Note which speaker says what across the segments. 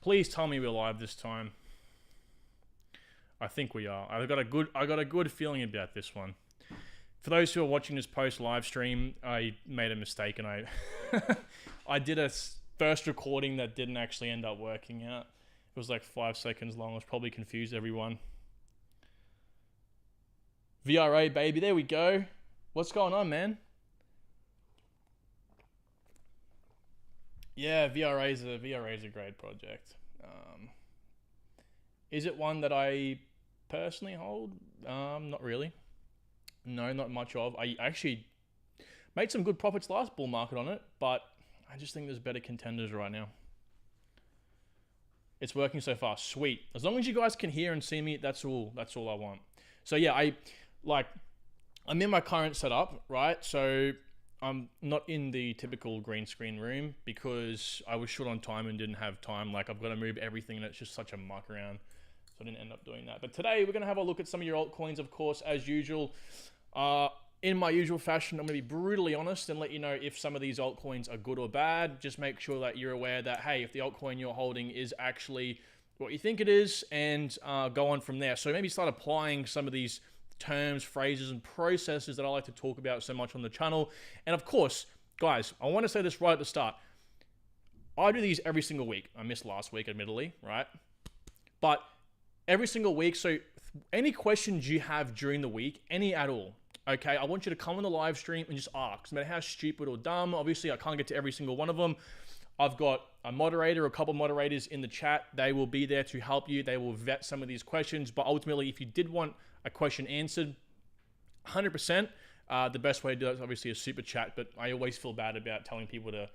Speaker 1: Please tell me we're live this time. I think we are. I got a good feeling about this one. For those who are watching this post live stream, I made a mistake and I I did a first recording that didn't actually end up working out. It was like 5 seconds long. I was probably confused everyone. VRA baby, there we go. What's going on, man? Yeah, VRA is a great project. Is it one that I personally hold? Not really. No, not much of. I actually made some good profits last bull market on it, but I just think there's better contenders right now. It's working so far. Sweet. As long as you guys can hear and see me, that's all I want. So yeah, I'm in my current setup, right? So I'm not in the typical green screen room because I was short on time and didn't have time. Like, I've got to move everything and it's just such a muck around. So I didn't end up doing that. But today we're going to have a look at some of your altcoins, of course, as usual. In my usual fashion, I'm going to be brutally honest and let you know if some of these altcoins are good or bad. Just make sure that you're aware that, hey, if the altcoin you're holding is actually what you think it is, and go on from there. So maybe start applying some of these terms, phrases, and processes that I like to talk about so much on the channel. And of course, guys, I want to say this right at the start. I do these every single week. I missed last week, admittedly, right? But every single week, so any questions you have during the week, any at all, okay, I want you to come on the live stream and just ask, no matter how stupid or dumb. Obviously, I can't get to every single one of them. I've got a moderator, a couple moderators in the chat. They will be there to help you. They will vet some of these questions. But ultimately, if you did want a question answered, 100%, the best way to do it is obviously a super chat. But I always feel bad about telling people to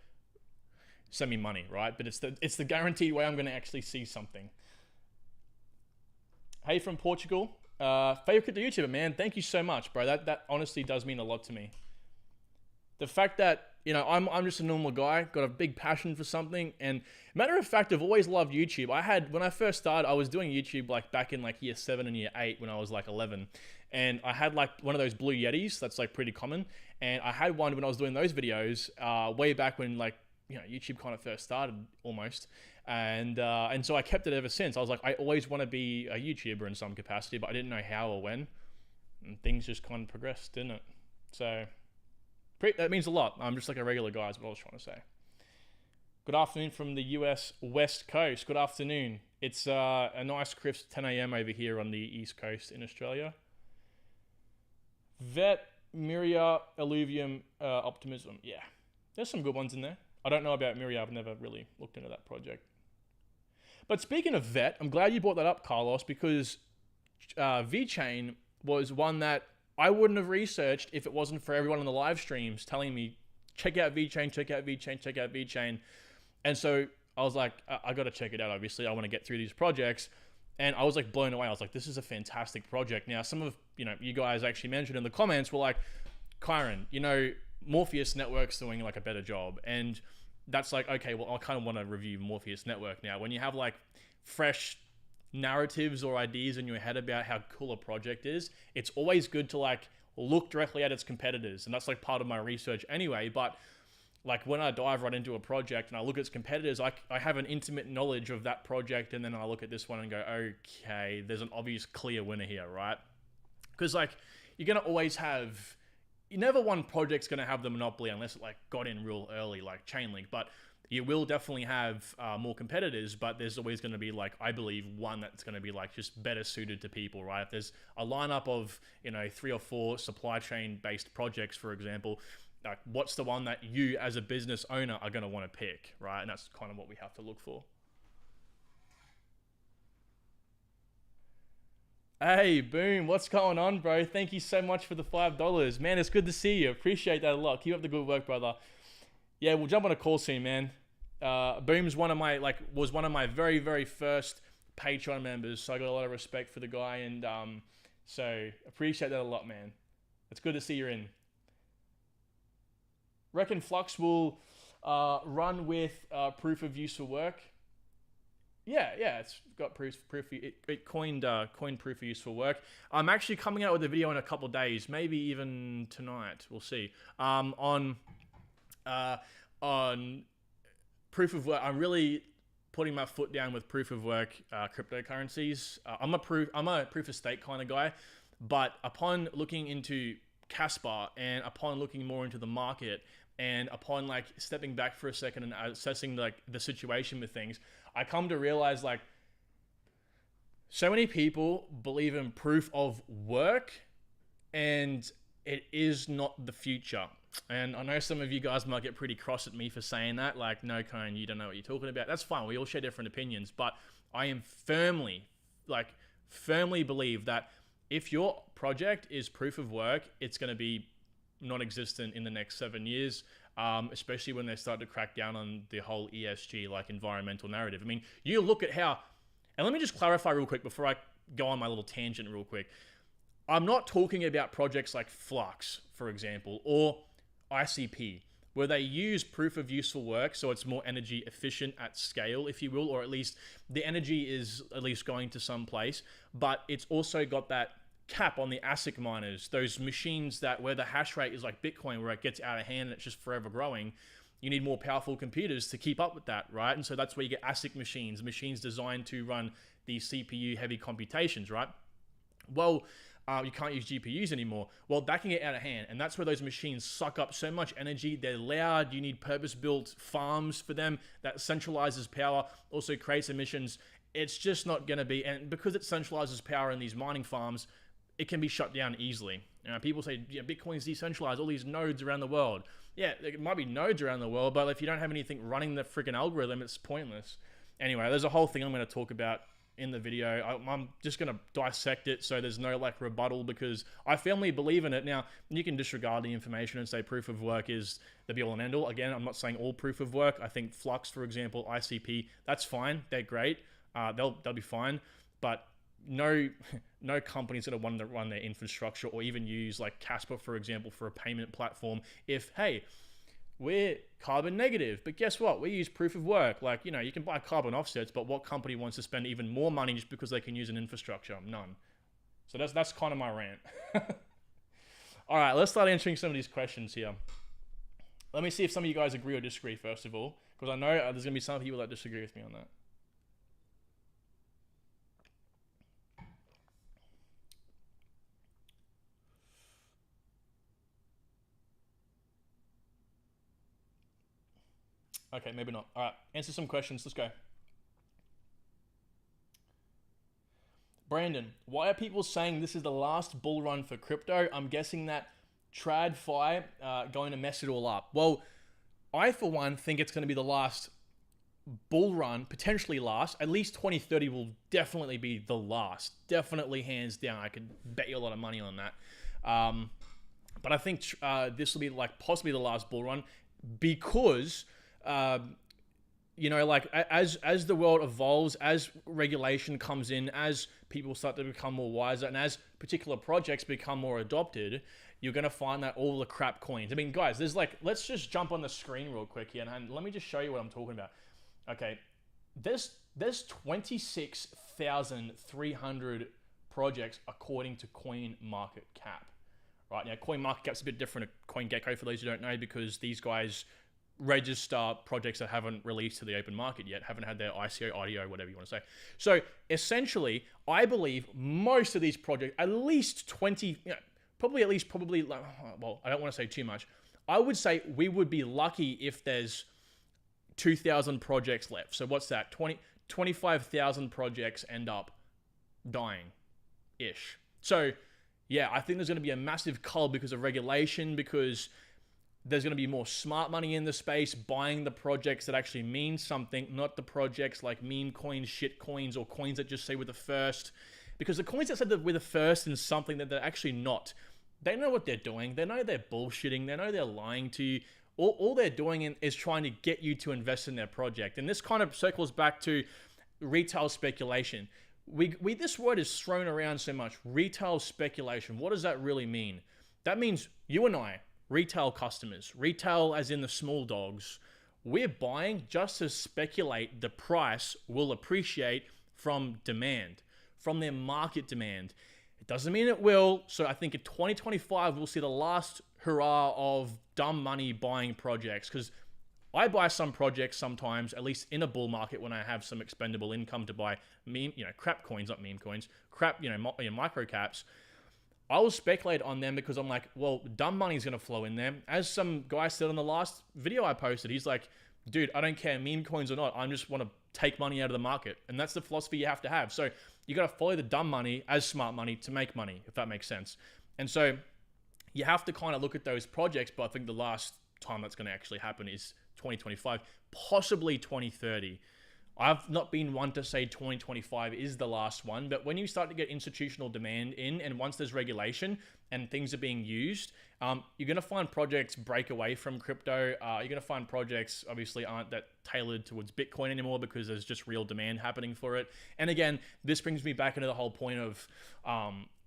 Speaker 1: send me money, right? But it's the guaranteed way I'm going to actually see something. Hey from Portugal. Favorite crypto YouTuber, man. Thank you so much, bro. That honestly does mean a lot to me. The fact that, you know, I'm just a normal guy, got a big passion for something. And matter of fact, I've always loved YouTube. When I first started, I was doing YouTube like back in like year 7 and year 8 when I was like 11. And I had like one of those blue Yetis. That's like pretty common. And I had one when I was doing those videos way back when, like, you know, YouTube kind of first started almost. And so I kept it ever since. I was like, I always want to be a YouTuber in some capacity, but I didn't know how or when. And things just kind of progressed, didn't it? So that means a lot. I'm just like a regular guy is what I was trying to say. Good afternoon from the US West Coast. Good afternoon. It's a nice crisp 10 a.m. over here on the East Coast in Australia. Vet, Miria, Alluvium, Optimism. Yeah, there's some good ones in there. I don't know about Miria. I've never really looked into that project. But speaking of Vet, I'm glad you brought that up, Carlos, because VeChain was one that I wouldn't have researched if it wasn't for everyone on the live streams telling me, check out VeChain, check out VeChain, check out VeChain. And so I was like, I got to check it out, obviously. I want to get through these projects. And I was like blown away. I was like, this is a fantastic project. Now, some of, you guys actually mentioned in the comments were like, Kyron, Morpheus Network's doing like a better job. And that's like, okay, well, I kind of want to review Morpheus Network now. When you have like fresh narratives or ideas in your head about how cool a project is, it's always good to like look directly at its competitors. And that's like part of my research anyway. But like when I dive right into a project and I look at its competitors, I have an intimate knowledge of that project. And then I look at this one and go, okay, there's an obvious clear winner here, right? Because like you're going to always have, never one project's going to have the monopoly unless it like got in real early, like Chainlink. But you will definitely have more competitors, but there's always going to be like, I believe, one that's going to be like just better suited to people, right? If there's a lineup of, 3 or 4 supply chain based projects, for example, like what's the one that you as a business owner are going to want to pick, right? And that's kind of what we have to look for. Hey, Boom, what's going on, bro? Thank you so much for the $5. Man, it's good to see you. Appreciate that a lot. Keep up the good work, brother. Yeah, we'll jump on a call soon, man. Boom's was one of my very, very first Patreon members, so I got a lot of respect for the guy, and so appreciate that a lot, man. It's good to see you're in. Reckon Flux will run with proof of useful work. Yeah, it's got proof. It coined proof of useful work. I'm actually coming out with a video in a couple of days, maybe even tonight. We'll see. On proof of work. I'm really putting my foot down with proof of work cryptocurrencies. I'm a proof of stake kind of guy, but upon looking into Casper and upon looking more into the market and upon like stepping back for a second and assessing like the situation with things, I come to realize like so many people believe in proof of work and it is not the future. And I know some of you guys might get pretty cross at me for saying that, like, no, Cohen, you don't know what you're talking about. That's fine. We all share different opinions, but I am firmly believe that if your project is proof of work, it's going to be non-existent in the next 7 years, especially when they start to crack down on the whole ESG, like environmental narrative. I mean, you look at how, and let me just clarify real quick before I go on my little tangent real quick. I'm not talking about projects like Flux, for example, or ICP, where they use proof of useful work, so it's more energy efficient at scale, if you will, or at least the energy is at least going to some place, but it's also got that cap on the ASIC miners, those machines that where the hash rate is like Bitcoin, where it gets out of hand and it's just forever growing. You need more powerful computers to keep up with that, right? And so that's where you get ASIC machines designed to run these CPU heavy computations, right? Well, you can't use GPUs anymore. Well, that can get out of hand, and that's where those machines suck up so much energy. They're loud. You need purpose-built farms for them that centralizes power, also creates emissions. It's just not going to be, and because it centralizes power in these mining farms, it can be shut down easily. People say, yeah, Bitcoin's decentralized, all these nodes around the world. Yeah, there might be nodes around the world, but if you don't have anything running the freaking algorithm, it's pointless. Anyway, there's a whole thing I'm going to talk about in the video. I'm just going to dissect it so there's no like rebuttal, because I firmly believe in it. Now, you can disregard the information and say proof of work is the be all and end all. Again, I'm not saying all proof of work. I think Flux, for example, ICP, that's fine. They're great. They'll be fine. But no company's going to want to run their infrastructure or even use like Casper, for example, for a payment platform if, hey, we're carbon negative, but guess what? We use proof of work. Like, you know, you can buy carbon offsets, but what company wants to spend even more money just because they can use an infrastructure? None. So that's kind of my rant. All right, let's start answering some of these questions here. Let me see if some of you guys agree or disagree, first of all, because I know there's going to be some people that disagree with me on that. Okay, maybe not. All right, answer some questions. Let's go. Brandon, why are people saying this is the last bull run for crypto? I'm guessing that TradFi going to mess it all up. Well, I, for one, think it's going to be the last bull run, potentially last. At least 2030 will definitely be the last. Definitely, hands down. I could bet you a lot of money on that. But I think this will be like possibly the last bull run because... you know, like as the world evolves, as regulation comes in, as people start to become more wiser, and as particular projects become more adopted, you're going to find that all the crap coins. I mean, guys, there's like, let's just jump on the screen real quick here and let me just show you what I'm talking about. Okay, there's 26,300 projects according to CoinMarketCap. Right now, CoinMarketCap's a bit different to CoinGecko for those who don't know, because these guys register projects that haven't released to the open market yet, haven't had their ICO, IDO, whatever you want to say. So essentially, I believe most of these projects, at least 20, probably, well, I don't want to say too much. I would say we would be lucky if there's 2,000 projects left. So what's that? 25,000 projects end up dying-ish. So yeah, I think there's going to be a massive cull because of regulation, because there's going to be more smart money in the space buying the projects that actually mean something, not the projects like meme coins, shit coins, or coins that just say we're the first. Because the coins that said that we're the first in something that they're actually not, they know what they're doing. They know they're bullshitting. They know they're lying to you. All they're doing is trying to get you to invest in their project. And this kind of circles back to retail speculation. This word is thrown around so much. Retail speculation. What does that really mean? That means you and I, retail customers, retail as in the small dogs, we're buying just to speculate the price will appreciate from demand, from their market demand. It doesn't mean it will. So I think in 2025, we'll see the last hurrah of dumb money buying projects, because I buy some projects sometimes, at least in a bull market, when I have some expendable income to buy crap coins, not meme coins, crap, micro caps. I will speculate on them because I'm like, well, dumb money is going to flow in there. As some guy said on the last video I posted, he's like, dude, I don't care meme coins or not. I just want to take money out of the market. And that's the philosophy you have to have. So you got to follow the dumb money as smart money to make money, if that makes sense. And so you have to kind of look at those projects, but I think the last time that's going to actually happen is 2025, possibly 2030. I've not been one to say 2025 is the last one, but when you start to get institutional demand in, and once there's regulation and things are being used, you're going to find projects break away from crypto. You're going to find projects obviously aren't that tailored towards Bitcoin anymore because there's just real demand happening for it. And again, this brings me back into the whole point of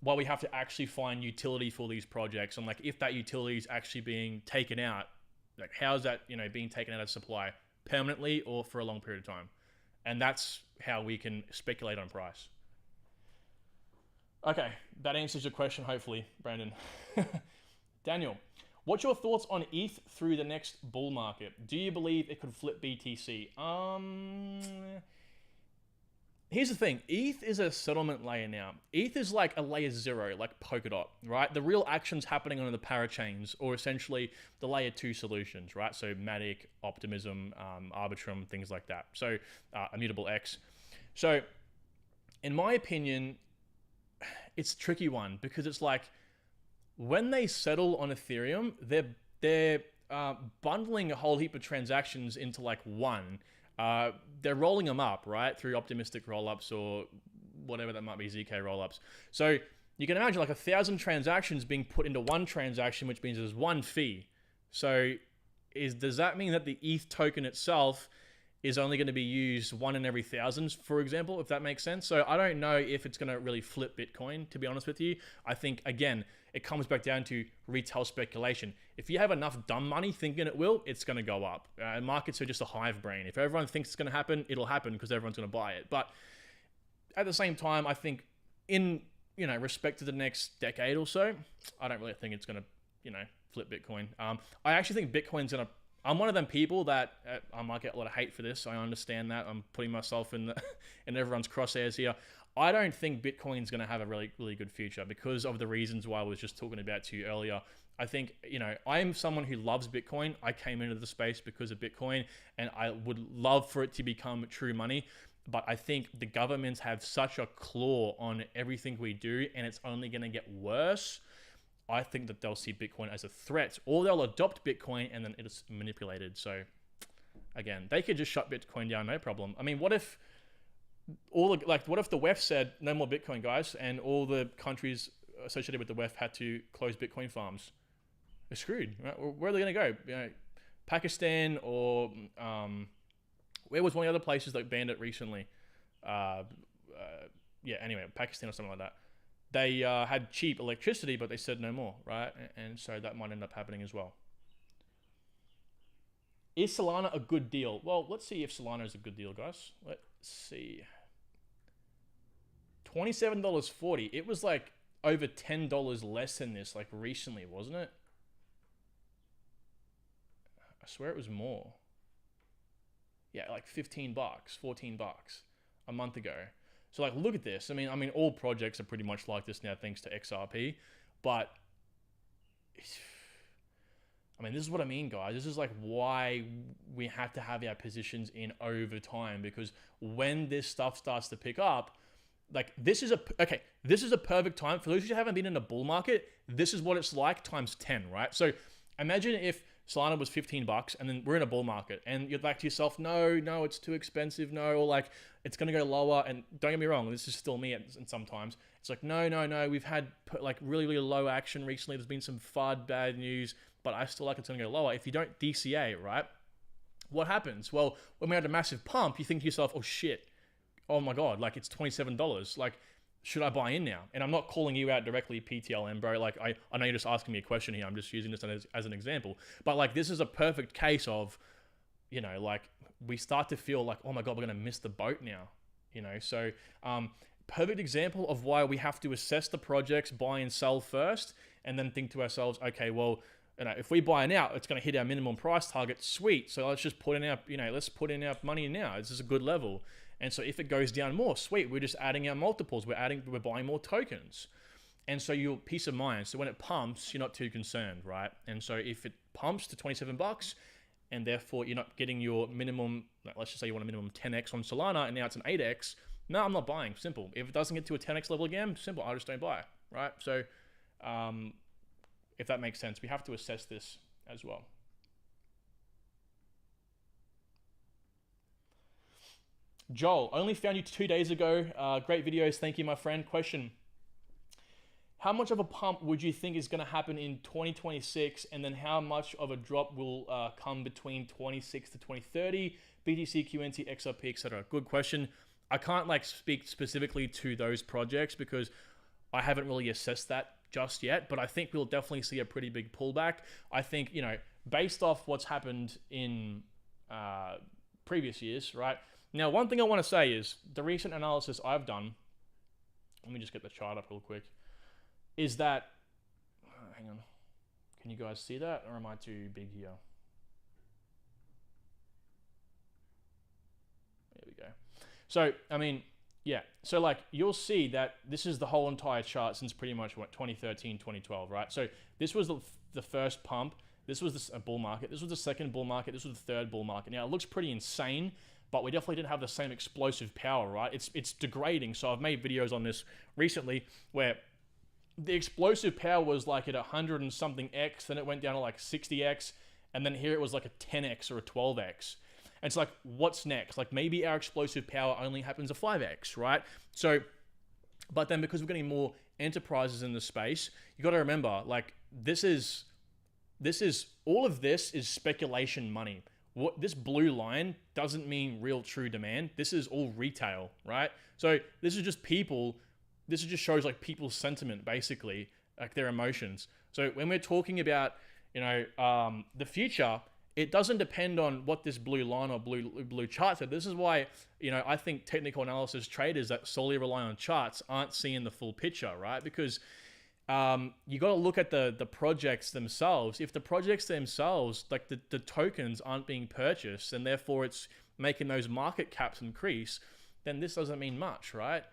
Speaker 1: while we have to actually find utility for these projects, and like if that utility is actually being taken out, like how is that being taken out of supply permanently or for a long period of time? And that's how we can speculate on price. Okay, that answers your question, hopefully, Brandon. Daniel, what's your thoughts on ETH through the next bull market? Do you believe it could flip BTC? Here's the thing. ETH is a settlement layer now. ETH is like a layer 0, like Polkadot, right? The real action's happening on the parachains, or essentially the layer 2 solutions, right? So Matic, Optimism, Arbitrum, things like that. So Immutable X. So in my opinion, it's a tricky one because it's like when they settle on Ethereum, they're bundling a whole heap of transactions into like one. They're rolling them up, right? Through optimistic rollups or whatever that might be, ZK rollups. So you can imagine like 1,000 transactions being put into one transaction, which means there's one fee. So does that mean that the ETH token itself is only going to be used 1 in every 1,000, for example, if that makes sense? So I don't know if it's going to really flip Bitcoin, to be honest with you. I think, again, it comes back down to retail speculation. If you have enough dumb money thinking it will, it's going to go up. Markets are just a hive brain. If everyone thinks it's going to happen, it'll happen because everyone's going to buy it. But at the same time, I think in respect to the next decade or so, I don't really think it's going to flip Bitcoin. I actually think Bitcoin's going to. I'm one of them people that I might get a lot of hate for this. I understand that. I'm putting myself in everyone's crosshairs here. I don't think Bitcoin's going to have a really, really good future because of the reasons why I was just talking about to you earlier. I think, I am someone who loves Bitcoin. I came into the space because of Bitcoin, and I would love for it to become true money. But I think the governments have such a claw on everything we do, and it's only going to get worse. I think that they'll see Bitcoin as a threat, or they'll adopt Bitcoin and then it's manipulated. So again, they could just shut Bitcoin down, no problem. I mean, what if what if the WEF said no more Bitcoin, guys, and all the countries associated with the WEF had to close Bitcoin farms? They're screwed, right? Where are they going to go? Pakistan, or where was one of the other places that banned it recently? Anyway, Pakistan or something like that. They had cheap electricity, but they said no more, right? And so that might end up happening as well. Is Solana a good deal? Well, let's see if Solana is a good deal, guys. Let's see. $27.40. It was like over $10 less than this, like recently, wasn't it? I swear it was more. Yeah, like $15, $14 a month ago. So like, look at this. I mean, all projects are pretty much like this now, thanks to XRP. But this is what I mean, guys. This is like why we have to have our positions in over time, because when this stuff starts to pick up, like this is a perfect time for those who haven't been in a bull market. This is what it's like times 10, right? So imagine if Solana was $15 and then we're in a bull market and you're like to yourself, no, it's too expensive, no, or like it's going to go lower. And don't get me wrong, this is still me, and sometimes it's like, no, we've had like really, really low action recently. There's been some FUD bad news, but I still like it's going to go lower. If you don't DCA, right, what happens? Well, when we had a massive pump, you think to yourself, oh shit, oh my God, like it's $27. Like, should I buy in now? And I'm not calling you out directly, PTLM, bro. Like, I know you're just asking me a question here. I'm just using this as an example. But like, this is a perfect case of, like we start to feel like, oh my God, we're going to miss the boat now. So perfect example of why we have to assess the projects, buy and sell first, and then think to ourselves, okay, well, if we buy now, it's going to hit our minimum price target. Sweet. So let's just put in our, let's put in our money now. This is a good level. And so if it goes down more, sweet. We're just adding our multiples. We're buying more tokens. And so you're peace of mind. So when it pumps, you're not too concerned, right? And so if it pumps to $27 and therefore you're not getting your minimum, let's just say you want a minimum 10x on Solana and now it's an 8x. No, I'm not buying. Simple. If it doesn't get to a 10x level again, simple. I just don't buy, right? So if that makes sense, we have to assess this as well. Joel, only found you 2 days ago. Great videos. Thank you, my friend. Question. How much of a pump would you think is going to happen in 2026? And then how much of a drop will come between 26 to 2030? BTC, QNT, XRP, etc. Good question. I can't speak specifically to those projects because I haven't really assessed that just yet, but I think we'll definitely see a pretty big pullback. I think, based off what's happened in previous years, right? Now, one thing I want to say is the recent analysis I've done, let me just get the chart up real quick, is that, hang on, can you guys see that or am I too big here? There we go. So, yeah. So you'll see that this is the whole entire chart since pretty much 2013, 2012, right? So this was the first pump. This was a bull market. This was the second bull market. This was the third bull market. Now it looks pretty insane, but we definitely didn't have the same explosive power, right? It's degrading. So I've made videos on this recently where the explosive power was at 100 and something X, then it went down to 60X, and then here it was a 10X or a 12X. And it's what's next? Maybe our explosive power only happens a 5X, right? So, but then because we're getting more enterprises in the space, you got to remember, all of this is speculation money. What this blue line doesn't mean real true demand. This is all retail, right? So this is just people. This just shows people's sentiment, basically, their emotions. So when we're talking about, the future, it doesn't depend on what this blue line or blue chart said. This is why, I think technical analysis traders that solely rely on charts aren't seeing the full picture, right? Because you got to look at the projects themselves. If the projects themselves, the tokens aren't being purchased and therefore it's making those market caps increase, then this doesn't mean much, right?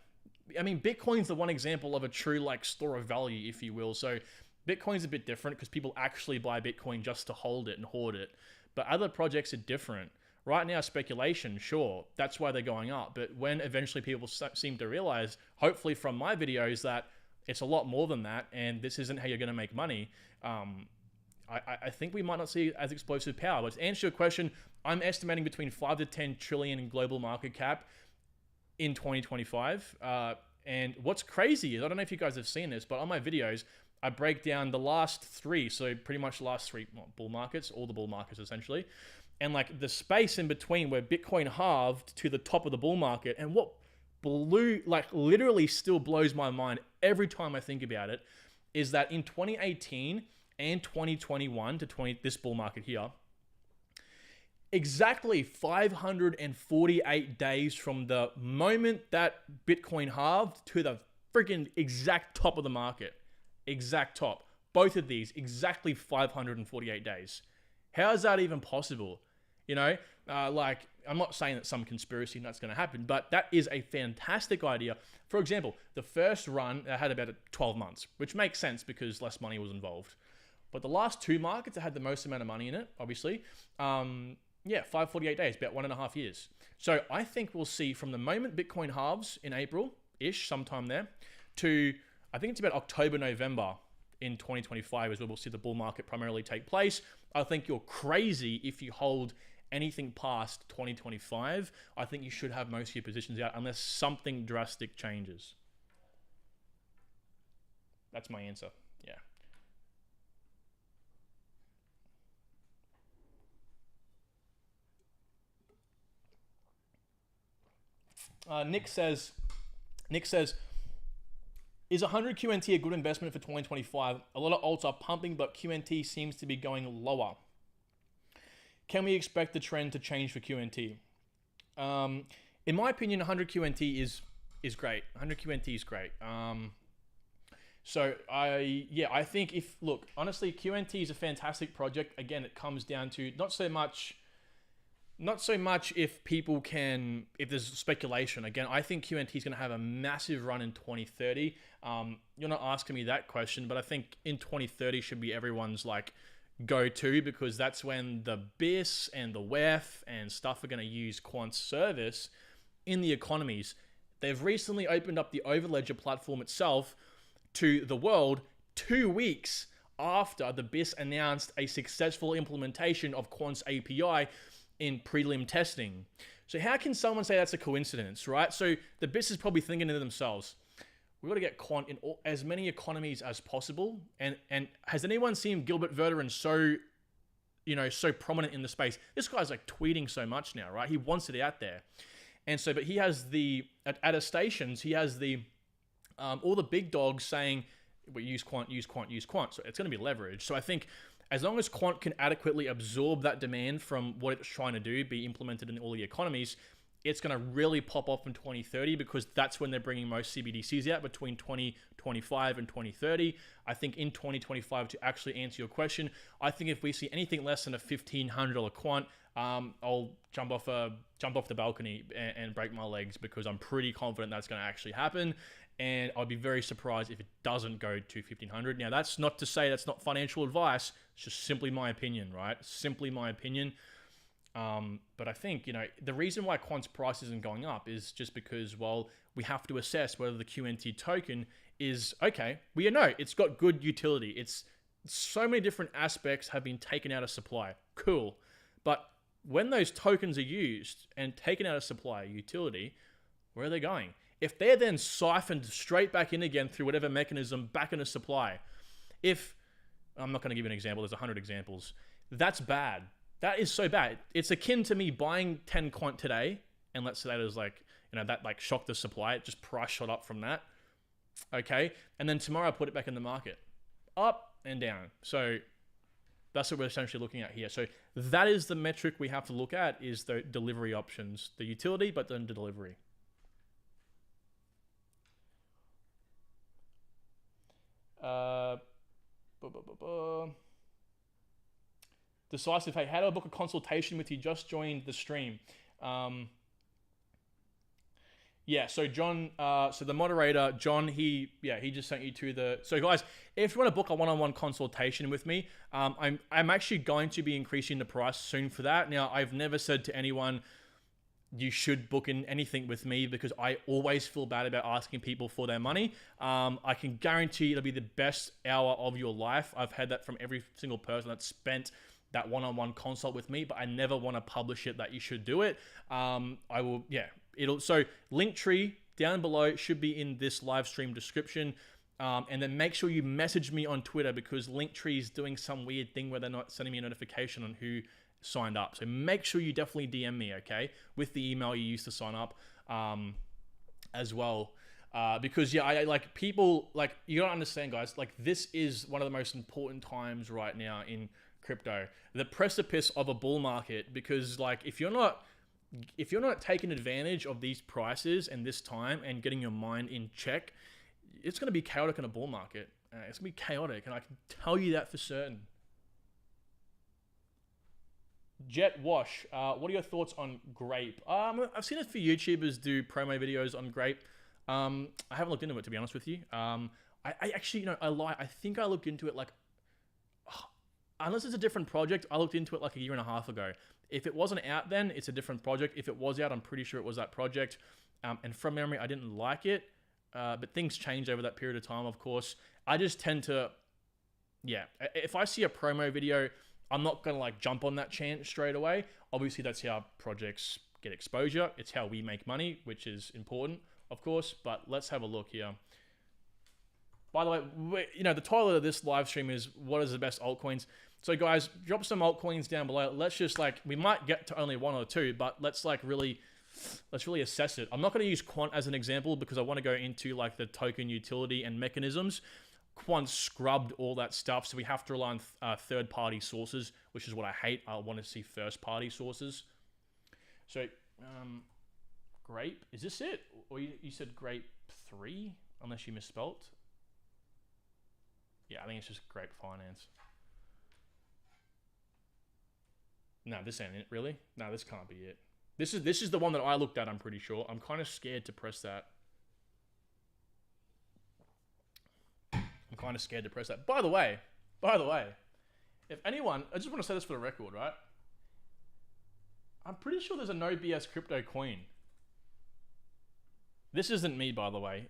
Speaker 1: Bitcoin's the one example of a true store of value, if you will. So Bitcoin's a bit different because people actually buy Bitcoin just to hold it and hoard it. But other projects are different. Right now, speculation, sure, that's why they're going up. But when eventually people seem to realize, hopefully from my videos, that it's a lot more than that and this isn't how you're going to make money, I think we might not see as explosive power. But to answer your question, I'm estimating between 5 to 10 trillion in global market cap in 2025. And what's crazy is, I don't know if you guys have seen this, but on my videos, I break down the last three, so pretty much the last three bull markets, all the bull markets essentially, and the space in between where Bitcoin halved to the top of the bull market, and what blew, literally still blows my mind every time I think about it, is that in 2018 and 2021 to this bull market here, exactly 548 days from the moment that Bitcoin halved to the freaking exact top of the market. Exact top. Both of these, exactly 548 days. How is that even possible? I'm not saying that some conspiracy nut's going to happen, but that is a fantastic idea. For example, the first run had about 12 months, which makes sense because less money was involved. But the last two markets that had the most amount of money in it, obviously, 548 days, about 1.5 years. So I think we'll see from the moment Bitcoin halves in April-ish, sometime there, to I think it's about October, November in 2025 is where we'll see the bull market primarily take place. I think you're crazy if you hold anything past 2025. I think you should have most of your positions out unless something drastic changes. That's my answer. Yeah. Nick says, is 100 QNT a good investment for 2025? A lot of alts are pumping, but QNT seems to be going lower. Can we expect the trend to change for QNT? In my opinion, 100 QNT is great. 100 QNT is great. So I think look, honestly, QNT is a fantastic project. Again, it comes down to not so much if there's speculation. Again, I think QNT is going to have a massive run in 2030. You're not asking me that question, but I think in 2030 should be everyone's like go-to, because that's when the BIS and the WEF and stuff are going to use Quant's service in the economies. They've recently opened up the Overledger platform itself to the world 2 weeks after the BIS announced a successful implementation of Quant's API in prelim testing. So how can someone say that's a coincidence, right? So the BIS is probably thinking to themselves, we've got to get Quant in as many economies as possible. And has anyone seen Gilbert Verderin so prominent in the space? This guy's like tweeting so much now, right? He wants it out there. And so, but he has at his stations, he has all the big dogs saying, we use Quant, use Quant, use Quant. So it's going to be leveraged. So I think as long as Quant can adequately absorb that demand from what it's trying to do, be implemented in all the economies, it's going to really pop off in 2030, because that's when they're bringing most CBDCs out, between 2025 and 2030. I think in 2025, to actually answer your question, I think if we see anything less than a $1,500 Quant, I'll jump off the balcony and break my legs, because I'm pretty confident that's going to actually happen. And I'd be very surprised if it doesn't go to 1,500. Now, that's not to say that's not financial advice. It's just simply my opinion, right? Simply my opinion. But I think, the reason why Quant's price isn't going up is just because, well, we have to assess whether the QNT token is, okay, we know it's got good utility. It's so many different aspects have been taken out of supply. Cool. But when those tokens are used and taken out of supply utility, where are they going? If they're then siphoned straight back in again through whatever mechanism back into supply, I'm not going to give you an example, there's 100 examples, that's bad. That is so bad. It's akin to me buying 10 Quant today, and let's say that is like, that like shocked the supply, it just price shot up from that. Okay. And then tomorrow I put it back in the market, up and down. So that's what we're essentially looking at here. So that is the metric we have to look at, is the delivery options, the utility, but then the delivery. Decisive, hey, how do I book a consultation with you? Just joined the stream. So John, so the moderator, John, he just sent you to the... So guys, if you want to book a one-on-one consultation with me, I'm actually going to be increasing the price soon for that. Now, I've never said to anyone, you should book in anything with me, because I always feel bad about asking people for their money. I can guarantee it'll be the best hour of your life. I've had that from every single person that's spent that one-on-one consult with me, but I never want to publish it that you should do it. So Linktree down below should be in this live stream description. And then make sure you message me on Twitter, because Linktree is doing some weird thing where they're not sending me a notification on who signed up. So make sure you definitely DM me, okay, with the email you used to sign up as well. Because I like people, like, you gotta understand, guys, like, this is one of the most important times right now in crypto, the precipice of a bull market, because like if you're not taking advantage of these prices and this time and getting your mind in check, it's going to be chaotic in a bull market. It's going to be chaotic, and I can tell you that for certain. Jet Wash, what are your thoughts on Grape? I've seen a few YouTubers do promo videos on Grape. I haven't looked into it, to be honest with you. I actually, I lie. I think I looked into it like, unless it's a different project, I looked into it like a year and a half ago. If it wasn't out then, it's a different project. If it was out, I'm pretty sure it was that project. And from memory, I didn't like it. But things change over that period of time, of course. I just tend to, if I see a promo video, I'm not going to like jump on that chant straight away. Obviously, that's how projects get exposure. It's how we make money, which is important, of course. But let's have a look here. By the way, the title of this live stream is what is the best altcoins. So guys, drop some altcoins down below. Let's just we might get to only one or two, but let's really assess it. I'm not going to use Quant as an example, because I want to go into like the token utility and mechanisms. Quant scrubbed all that stuff, so we have to rely on third-party sources, which is what I hate. I want to see first-party sources. So, Grape, is this it? Or you said Grape 3, unless you misspelt? Yeah, I think it's just great finance. No, this ain't it, really? No, this can't be it. This is the one that I looked at, I'm pretty sure. I'm kind of scared to press that. I'm kind of scared to press that. By the way, if anyone, I just want to say this for the record, right? I'm pretty sure there's a no BS crypto coin. This isn't me, by the way.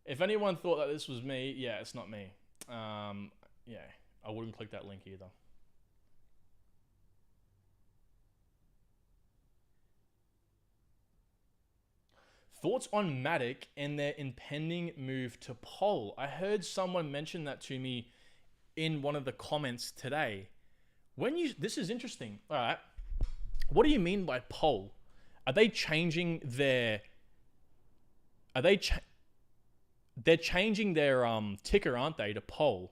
Speaker 1: If anyone thought that this was me, yeah, it's not me. Yeah, I wouldn't click that link either. Thoughts on Matic and their impending move to poll? I heard someone mention that to me in one of the comments today. This is interesting. All right. What do you mean by poll? Are they changing their... They're changing their ticker, aren't they, to poll?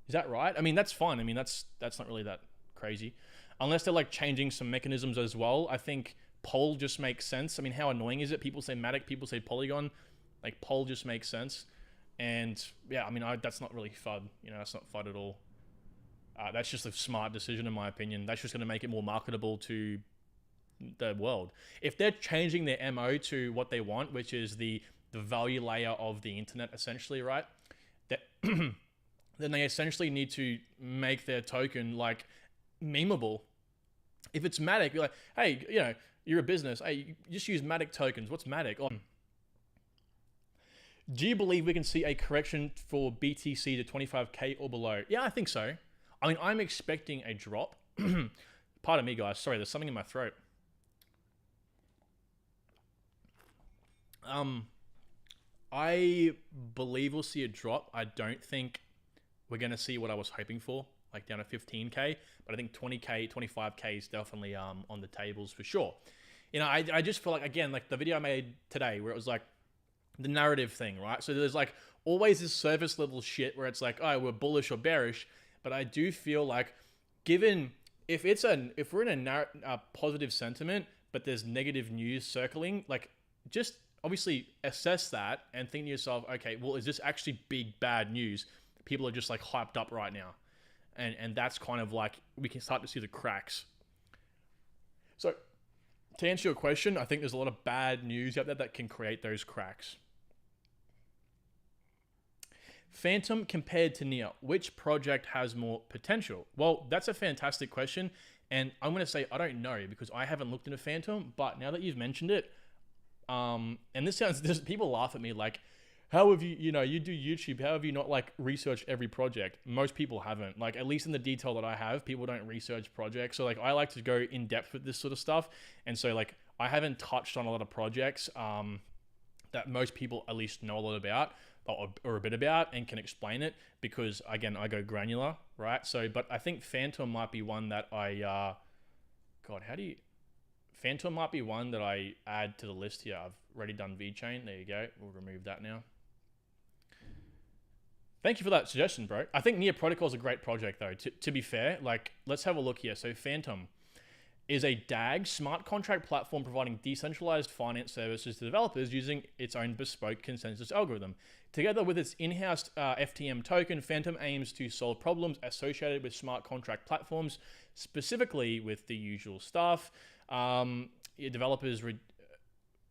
Speaker 1: Is that right? I mean, that's fine. I mean, that's not really that crazy. Unless they're like changing some mechanisms as well. I think poll just makes sense. I mean, how annoying is it? People say Matic, people say Polygon. Like, poll just makes sense. And yeah, I mean, that's not really FUD. You know, that's not FUD at all. That's just a smart decision, in my opinion. That's just going to make it more marketable to the world. If they're changing their MO to what they want, which is the value layer of the internet, essentially, right? That then they essentially need to make their token like memeable. If it's Matic, you're like, hey, you know, you're a business. Hey, you just use Matic tokens. What's Matic? Oh. Do you believe we can see a correction for BTC to 25K or below? Yeah, I think so. I mean, I'm expecting a drop. Pardon me, guys. Sorry, there's something in my throat. I believe we'll see a drop. I don't think we're going to see what I was hoping for, like down to 15K. But I think 20K, 25K is definitely on the tables for sure. You know, I just feel like, again, like the video I made today where it was like the narrative thing, right? So there's like always this surface level shit where it's like, oh, we're bullish or bearish. But I do feel like given, if we're in a positive sentiment, but there's negative news circling, like just obviously assess that and think to yourself, okay, well, is this actually big bad news? People are just like hyped up right now. And that's kind of like, we can start to see the cracks. So to answer your question, I think there's a lot of bad news out there that can create those cracks. Phantom compared to Near, which project has more potential? Well, that's a fantastic question. And I'm going to say, I don't know because I haven't looked into Phantom, but now that you've mentioned it, and people laugh at me like, how have you, you do YouTube, how have you not like researched every project? Most people haven't, like at least in the detail that I have, people don't research projects. So like, I like to go in depth with this sort of stuff. And so like, I haven't touched on a lot of projects that most people at least know a lot about or a bit about and can explain it because again, I go granular, right? So, but I think Phantom might be one that Phantom might be one that I add to the list here. I've already done VeChain. There you go. We'll remove that now. Thank you for that suggestion, bro. I think Near Protocol is a great project, though. To be fair, like, let's have a look here. So Phantom is a DAG smart contract platform providing decentralized finance services to developers using its own bespoke consensus algorithm. Together with its in-house FTM token, Phantom aims to solve problems associated with smart contract platforms, specifically with the usual stuff.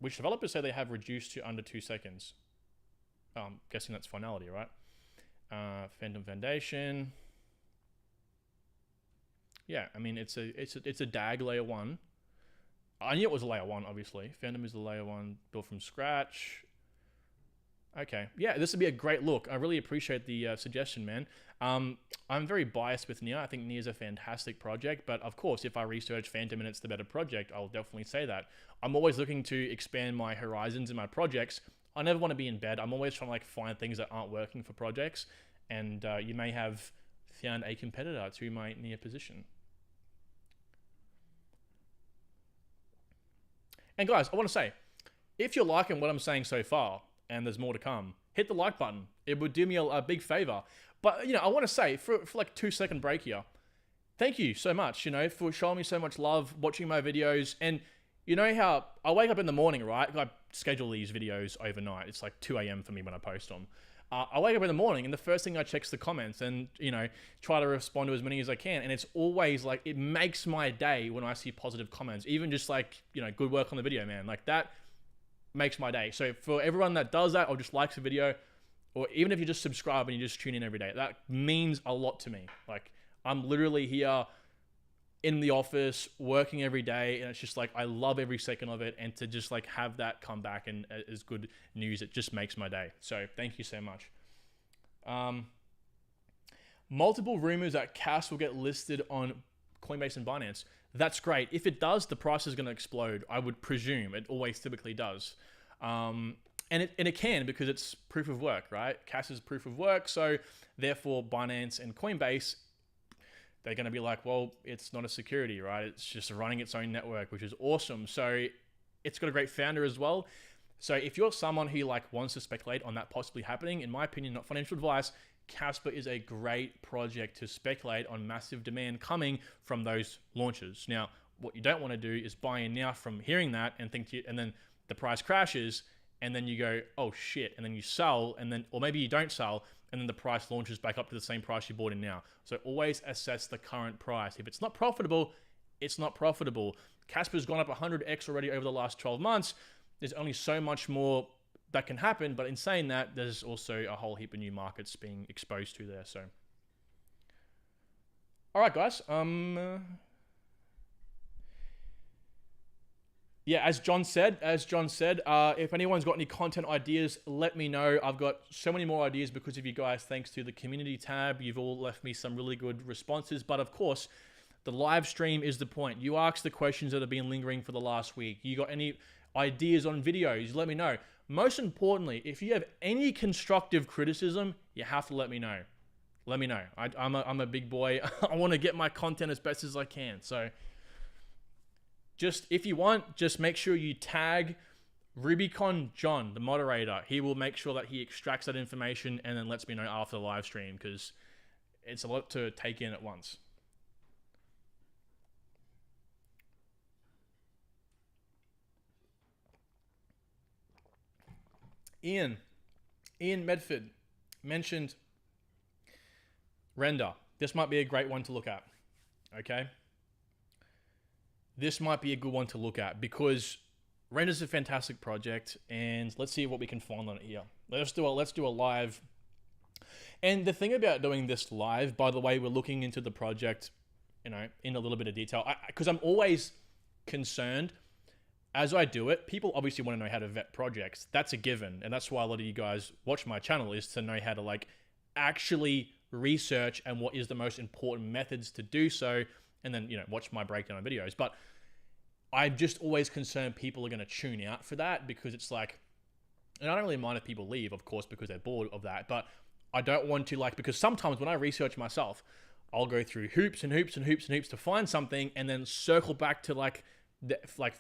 Speaker 1: Which developers say they have reduced to under 2 seconds. Guessing that's finality, right? Phantom Foundation. Yeah, I mean it's a DAG layer 1. I knew it was a layer 1, obviously. Phantom is the layer 1 built from scratch. Okay, yeah, this would be a great look. I really appreciate the suggestion, man. I'm very biased with Near. I think Near is a fantastic project, but of course, if I research Phantom and it's the better project, I'll definitely say that. I'm always looking to expand my horizons in my projects. I never want to be in bed. I'm always trying to like find things that aren't working for projects, and you may have found a competitor to my Near position. And guys, I want to say, if you're liking what I'm saying so far, and there's more to come, hit the like button. It would do me a big favor. But, I want to say, for like 2-second break here, thank you so much, for showing me so much love, watching my videos. And you know how I wake up in the morning, right? I schedule these videos overnight. It's like 2 a.m. for me when I post them. I wake up in the morning and the first thing I check is the comments and, you know, try to respond to as many as I can. And it's always like, it makes my day when I see positive comments, even just like, you know, good work on the video, man. Like that makes my day. So for everyone that does that or just likes the video, or even if you just subscribe and you just tune in every day, that means a lot to me. Like I'm literally here in the office working every day, and it's just like I love every second of it, and to just like have that come back and as good news, it just makes my day. So thank you so much. Multiple rumors that Casper will get listed on Coinbase and Binance. That's great. If it does, the price is going to explode. I would presume it always typically does. And it can, because it's proof of work, right? Casper's proof of work. So therefore Binance and Coinbase, they're going to be like, well, it's not a security, right? It's just running its own network, which is awesome. So it's got a great founder as well. So if you're someone who like wants to speculate on that possibly happening, in my opinion, not financial advice, Casper is a great project to speculate on massive demand coming from those launches. Now, what you don't want to do is buy in now from hearing that and and then the price crashes, and then you go, oh shit, and then you sell, and then, or maybe you don't sell, and then the price launches back up to the same price you bought in now. So always assess the current price. If it's not profitable, it's not profitable. Casper's gone up 100x already over the last 12 months. There's only so much more that can happen, but in saying that, there's also a whole heap of new markets being exposed to there. So, all right, guys. Yeah, as John said, if anyone's got any content ideas, let me know. I've got so many more ideas because of you guys. Thanks to the community tab, you've all left me some really good responses. But of course, the live stream is the point. You ask the questions that have been lingering for the last week. You got any ideas on videos, let me know. Most importantly, if you have any constructive criticism, you have to let me know. Let me know. I'm a big boy. I want to get my content as best as I can. So just, if you want, just make sure you tag Rubicon John, the moderator. He will make sure that he extracts that information and then lets me know after the live stream, because it's a lot to take in at once. Ian Medford mentioned Render. This might be a great one to look at. Okay. This might be a good one to look at because Render's a fantastic project, and let's see what we can find on it here. Let's do a live. And the thing about doing this live, by the way, we're looking into the project, you know, in a little bit of detail, because I'm always concerned as I do it. People obviously want to know how to vet projects. That's a given, and that's why a lot of you guys watch my channel, is to know how to like actually research and what is the most important methods to do so, and then, you know, watch my breakdown of videos. But I'm just always concerned people are going to tune out for that, because it's like, and I don't really mind if people leave, of course, because they're bored of that, but I don't want to, like, because sometimes when I research myself, I'll go through hoops and hoops and hoops and hoops to find something, and then circle back to like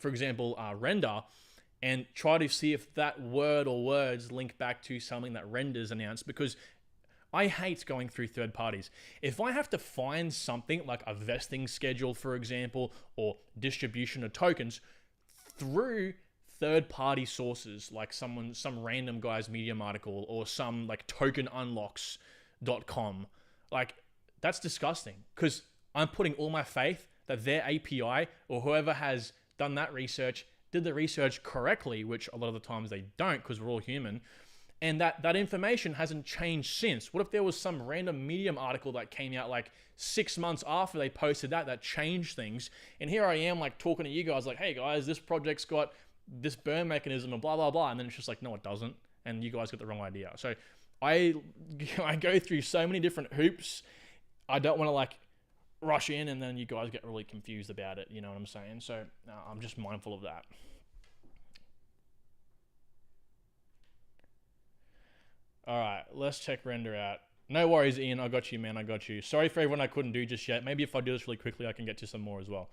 Speaker 1: for example, Render, and try to see if that word or words link back to something that Render's announced, because I hate going through third parties. If I have to find something like a vesting schedule, for example, or distribution of tokens through third-party sources, like some random guy's Medium article or some like tokenunlocks.com, like that's disgusting, because I'm putting all my faith that their API or whoever has done that research did the research correctly, which a lot of the times they don't, because we're all human. And that information hasn't changed since. What if there was some random Medium article that came out like 6 months after they posted that changed things? And here I am like talking to you guys like, hey guys, this project's got this burn mechanism and blah, blah, blah. And then it's just like, no, it doesn't. And you guys got the wrong idea. So I go through so many different hoops. I don't want to like rush in and then you guys get really confused about it. You know what I'm saying? So I'm just mindful of that. All right, let's check Render out. No worries, Ian. I got you, man. I got you. Sorry for everyone I couldn't do just yet. Maybe if I do this really quickly, I can get to some more as well.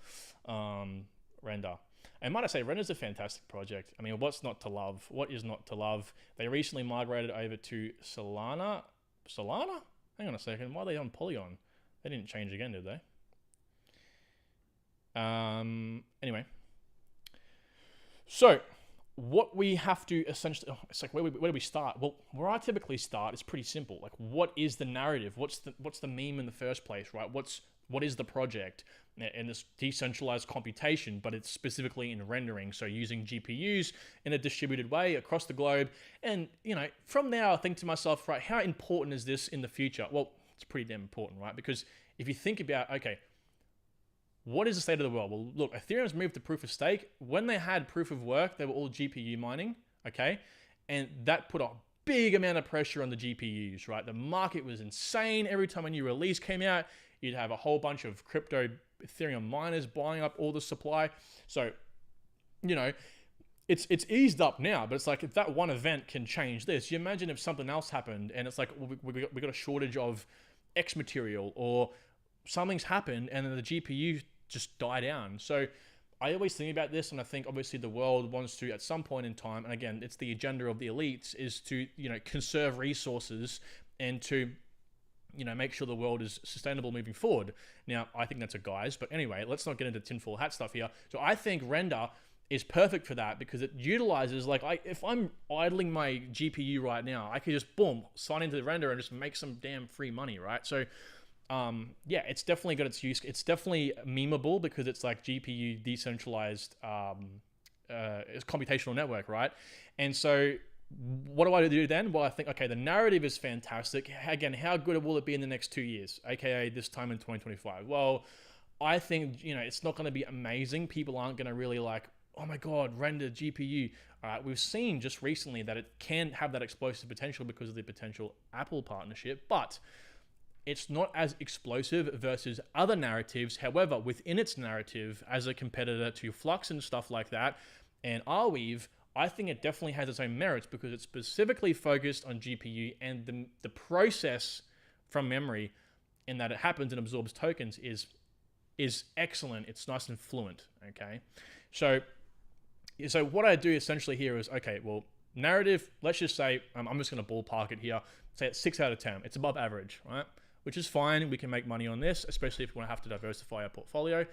Speaker 1: Render. And might I say, Render's a fantastic project. I mean, what's not to love? What is not to love? They recently migrated over to Solana. Solana? Hang on a second. Why are they on Polygon? They didn't change again, did they? Anyway. So, what we have to essentially, it's like, where do we start? Well, where I typically start is pretty simple. Like, what is the narrative? What's the meme in the first place, right? What is the project? And this decentralized computation, but it's specifically in rendering. So using GPUs in a distributed way across the globe. And, from there, I think to myself, right, how important is this in the future? Well, it's pretty damn important, right? Because if you think about, okay, what is the state of the world? Well, look, Ethereum's moved to proof of stake. When they had proof of work, they were all GPU mining, okay? And that put a big amount of pressure on the GPUs, right? The market was insane. Every time a new release came out, you'd have a whole bunch of crypto Ethereum miners buying up all the supply. So, it's eased up now, but it's like, if that one event can change this, you imagine if something else happened and it's like, well, we got a shortage of X material, or something's happened and then the GPU just die down. So I always think about this, and I think obviously the world wants to, at some point in time, and again, it's the agenda of the elites, is to, conserve resources and to, make sure the world is sustainable moving forward. Now, I think that's a guise, but anyway, let's not get into tinfoil hat stuff here. So I think Render is perfect for that, because it utilizes, if I'm idling my GPU right now, I could just, boom, sign into the Render and just make some damn free money, right? So yeah, it's definitely got its use. It's definitely memeable because it's like GPU decentralized it's computational network, right? And so what do I do then? Well, I think, okay, the narrative is fantastic. Again, how good will it be in the next 2 years, aka this time in 2025? Well, I think, it's not going to be amazing. People aren't going to really like, oh my God, Render GPU. All right, we've seen just recently that it can have that explosive potential because of the potential Apple partnership, but it's not as explosive versus other narratives. However, within its narrative, as a competitor to Flux and stuff like that, and Arweave, I think it definitely has its own merits because it's specifically focused on GPU, and the process from memory in that it happens and absorbs tokens is excellent. It's nice and fluent, okay? So what I do essentially here is, okay, well, narrative, let's just say, I'm just going to ballpark it here, say it's 6 out of 10. It's above average, right? Which is fine. We can make money on this, especially if we want to have to diversify our portfolio.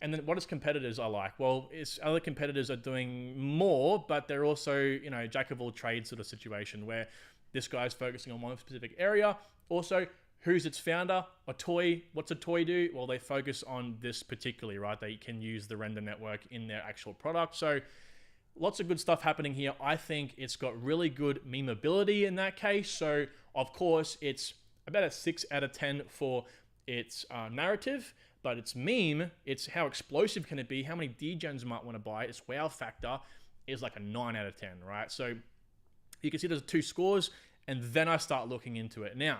Speaker 1: And then what is competitors are like? Well, it's other competitors are doing more, but they're also, jack of all trades sort of situation where this guy's focusing on one specific area. Also, who's its founder? A toy. What's a toy do? Well, they focus on this particularly, right? They can use the Render network in their actual product. So lots of good stuff happening here. I think it's got really good memeability in that case. So of course, it's about a 6 out of 10 for its narrative, but its meme, it's how explosive can it be, how many degens might want to buy it, its wow factor is like a 9 out of 10, right? So you can see there's 2 scores, and then I start looking into it. Now,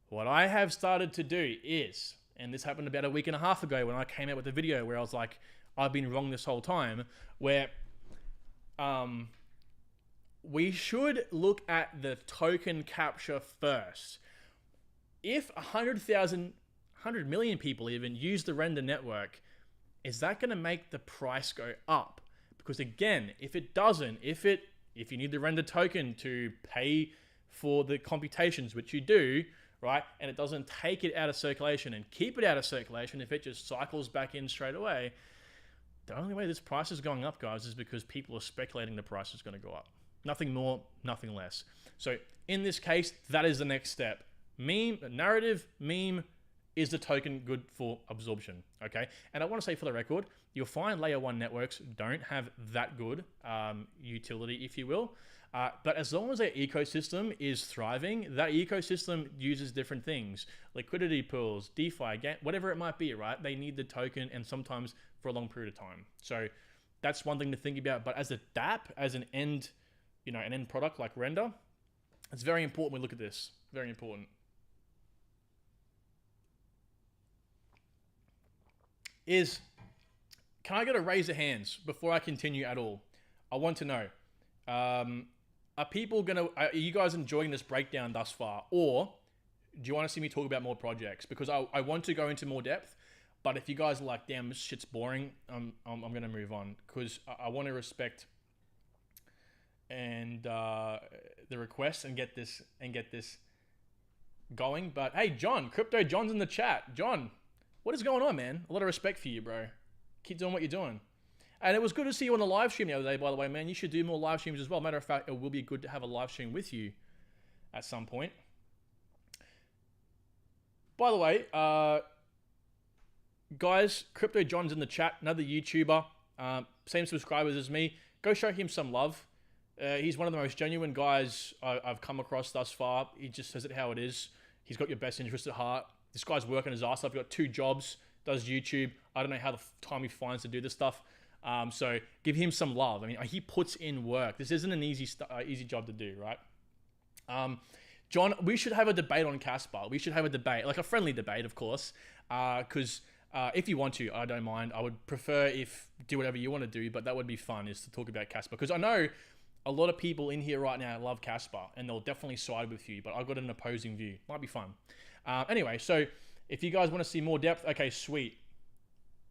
Speaker 1: what I have started to do is, and this happened about a week and a half ago when I came out with a video where I was like, I've been wrong this whole time, where we should look at the token capture first. If 100 million people even use the Render network, is that going to make the price go up? Because again, if it doesn't, if you need the Render token to pay for the computations, which you do, right, and it doesn't take it out of circulation and keep it out of circulation, if it just cycles back in straight away, the only way this price is going up, guys, is because people are speculating the price is going to go up. Nothing more, nothing less. So in this case, that is the next step. Narrative meme is the token good for absorption, okay? And I want to say for the record, you'll find layer 1 networks don't have that good utility, if you will. But as long as their ecosystem is thriving, that ecosystem uses different things. Liquidity pools, DeFi, whatever it might be, right? They need the token, and sometimes for a long period of time. So that's one thing to think about. But as a DApp, as an end, an end product like Render, it's very important we look at this. Very important. Can I get a raise of hands before I continue at all? I want to know, are you guys enjoying this breakdown thus far? Or do you want to see me talk about more projects? Because I want to go into more depth, but if you guys are like, damn, this shit's boring, I'm going to move on, because I want to respect and the request and get this going. But hey, John, Crypto John's in the chat. John, what is going on, man? A lot of respect for you, bro. Keep doing what you're doing. And it was good to see you on the live stream the other day, by the way, man. You should do more live streams as well. Matter of fact, it will be good to have a live stream with you at some point. By the way, guys, Crypto John's in the chat, another YouTuber, same subscribers as me. Go show him some love. He's one of the most genuine guys I've come across thus far. He just says it how it is. He's got your best interest at heart. This guy's working his ass off. He's got 2 jobs, does YouTube. I don't know how the time he finds to do this stuff. So give him some love. I mean, he puts in work. This isn't an easy job to do, right? John, we should have a debate on Casper. We should have a debate, like a friendly debate, of course, because if you want to, I don't mind. I would prefer if do whatever you want to do, but that would be fun, is to talk about Casper, because I know a lot of people in here right now love Casper, and they'll definitely side with you, but I've got an opposing view. Might be fun. Anyway, so if you guys want to see more depth, okay, sweet.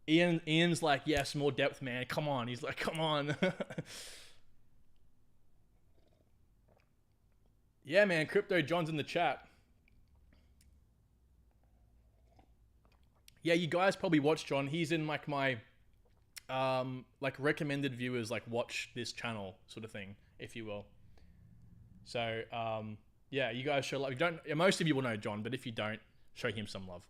Speaker 1: Ian's like, yes, more depth, man. Come on. He's like, come on. Yeah, man. Crypto John's in the chat. Yeah, you guys probably watch John. He's in like my like recommended viewers, like watch this channel sort of thing, if you will. So yeah, you guys show love. You don't. Most of you will know John, but if you don't, show him some love.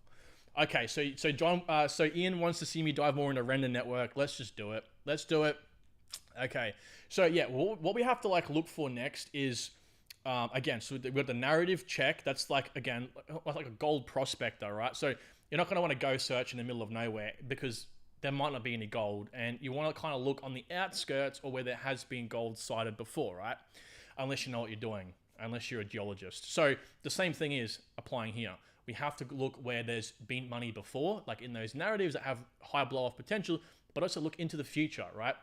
Speaker 1: Okay, so John, so Ian wants to see me dive more into render network. Let's just do it. Let's do it. Okay, so yeah, what we have to like look for next is, again, so we've got the narrative check. That's like, again, like a gold prospector, right? So you're not going to want to go search in the middle of nowhere because there might not be any gold, and you want to kind of look on the outskirts or where there has been gold sighted before, right? Unless you know what you're doing, unless you're a geologist. So the same thing is applying here. We have to look where there's been money before, like in those narratives that have high blow-off potential, but also look into the future, right?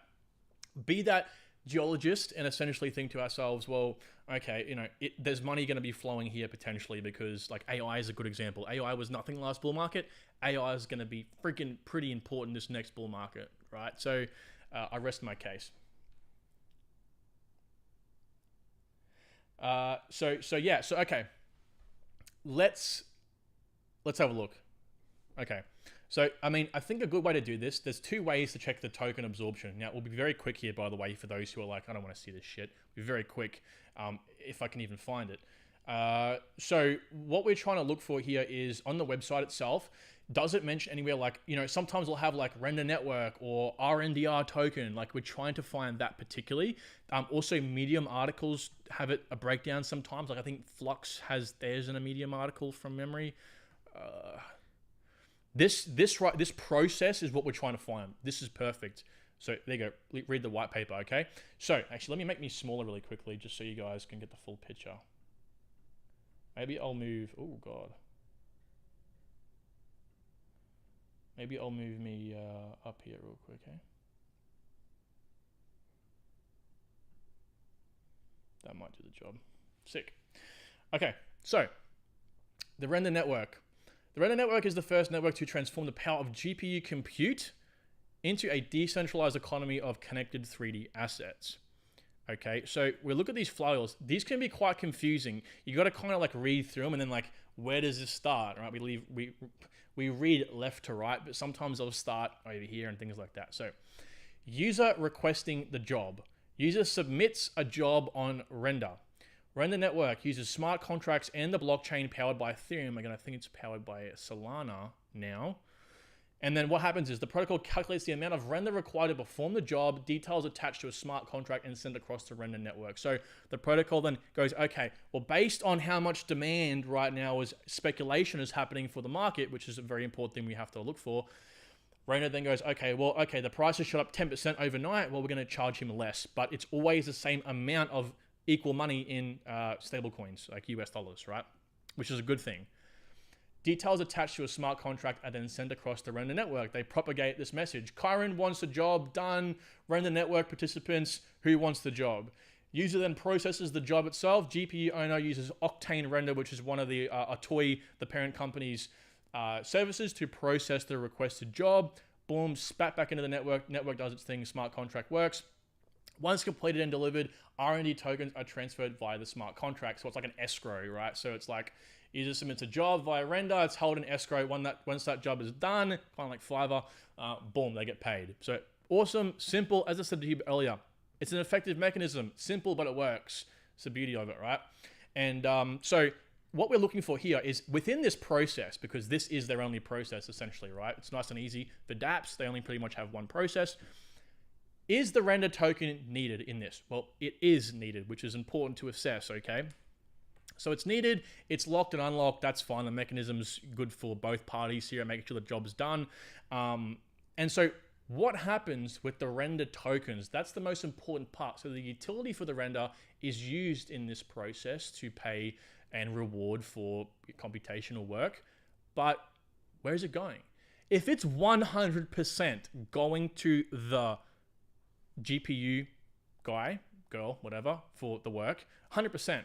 Speaker 1: Be that geologist and essentially think to ourselves, well, okay, you know, there's money going to be flowing here potentially because like AI is a good example. AI was nothing last bull market. AI is going to be freaking pretty important this next bull market, right? So I rest my case. So yeah, so okay, let's have a look. Okay, so I mean, I think a good way to do this, there's 2 ways to check the token absorption. Now, we'll be very quick here, by the way, for those who are like, I don't want to see this shit. We'll be very quick, if I can even find it. So what we're trying to look for here is on the website itself, does it mention anywhere like, you know, sometimes we'll have like render network or RNDR token, like we're trying to find that particularly. Also Medium articles have a breakdown sometimes. Like I think Flux has theirs in a Medium article from memory. This process is what we're trying to find. This is perfect. So there you go. Read the white paper, okay? So actually, let me make me smaller really quickly just so you guys can get the full picture. Maybe I'll move, oh God. Maybe I'll move me up here real quick, okay? That might do the job. Sick. Okay, so the render network. The render network is the first network to transform the power of GPU compute into a decentralized economy of connected 3D assets. Okay, so we look at these flywheels. These can be quite confusing. You got to kind of like read through them and then like, where does this start? Right? We read left to right, but sometimes they'll start over here and things like that. So user requesting the job. User submits a job on render. Render network uses smart contracts and the blockchain powered by Ethereum. Again, I think it's powered by Solana now. And then what happens is the protocol calculates the amount of render required to perform the job, details attached to a smart contract, and sent across the render network. So the protocol then goes, okay, well, based on how much demand right now is speculation is happening for the market, which is a very important thing we have to look for. Render then goes, okay, the price has shot up 10% overnight. Well, we're going to charge him less, but it's always the same amount of equal money in stable coins, like US dollars, right? Which is a good thing. Details attached to a smart contract are then sent across the render network. They propagate this message. Kyron wants a job done. Render network participants, who wants the job? User then processes the job itself. GPU owner uses Octane Render, which is one of the Atoi, the parent company's services, to process the requested job. Boom, spat back into the network. Network does its thing. Smart contract works. Once completed and delivered, R&D tokens are transferred via the smart contract. So it's like an escrow, right? So it's like user submits a job via render, it's held in escrow. Once that job is done, kind of like Fiverr, boom, they get paid. So Awesome, simple, as I said to you earlier. It's an effective mechanism, simple, but it works. It's the beauty of it, right? And so what we're looking for here is within this process, because this is their only process essentially, right? It's nice and easy. For dApps, they only pretty much have one process. Is the render token needed in this? Well, it is needed, which is important to assess, okay? So it's needed, it's locked and unlocked, that's fine. The mechanism's good for both parties here, making sure the job's done. And so what happens with the render tokens? That's the most important part. So the utility for the render is used in this process to pay and reward for computational work. But where is it going? If it's 100% going to the GPU guy, girl, whatever, for the work, 100%,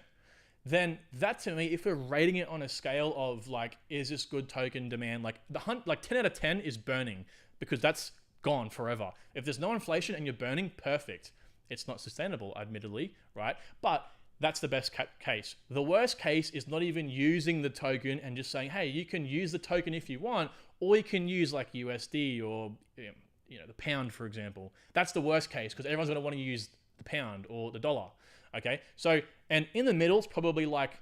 Speaker 1: then that to me, if we're rating it on a scale of like, is this good token demand? Like 10 out of 10 is burning, because that's gone forever. If there's no inflation and you're burning, perfect. It's not sustainable, admittedly, right? But that's the best case. The worst case is not even using the token and just saying, hey, you can use the token if you want, or you can use like USD or the pound, for example. That's the worst case, because everyone's going to want to use the pound or the dollar. Okay, so, and in the middle, it's probably like,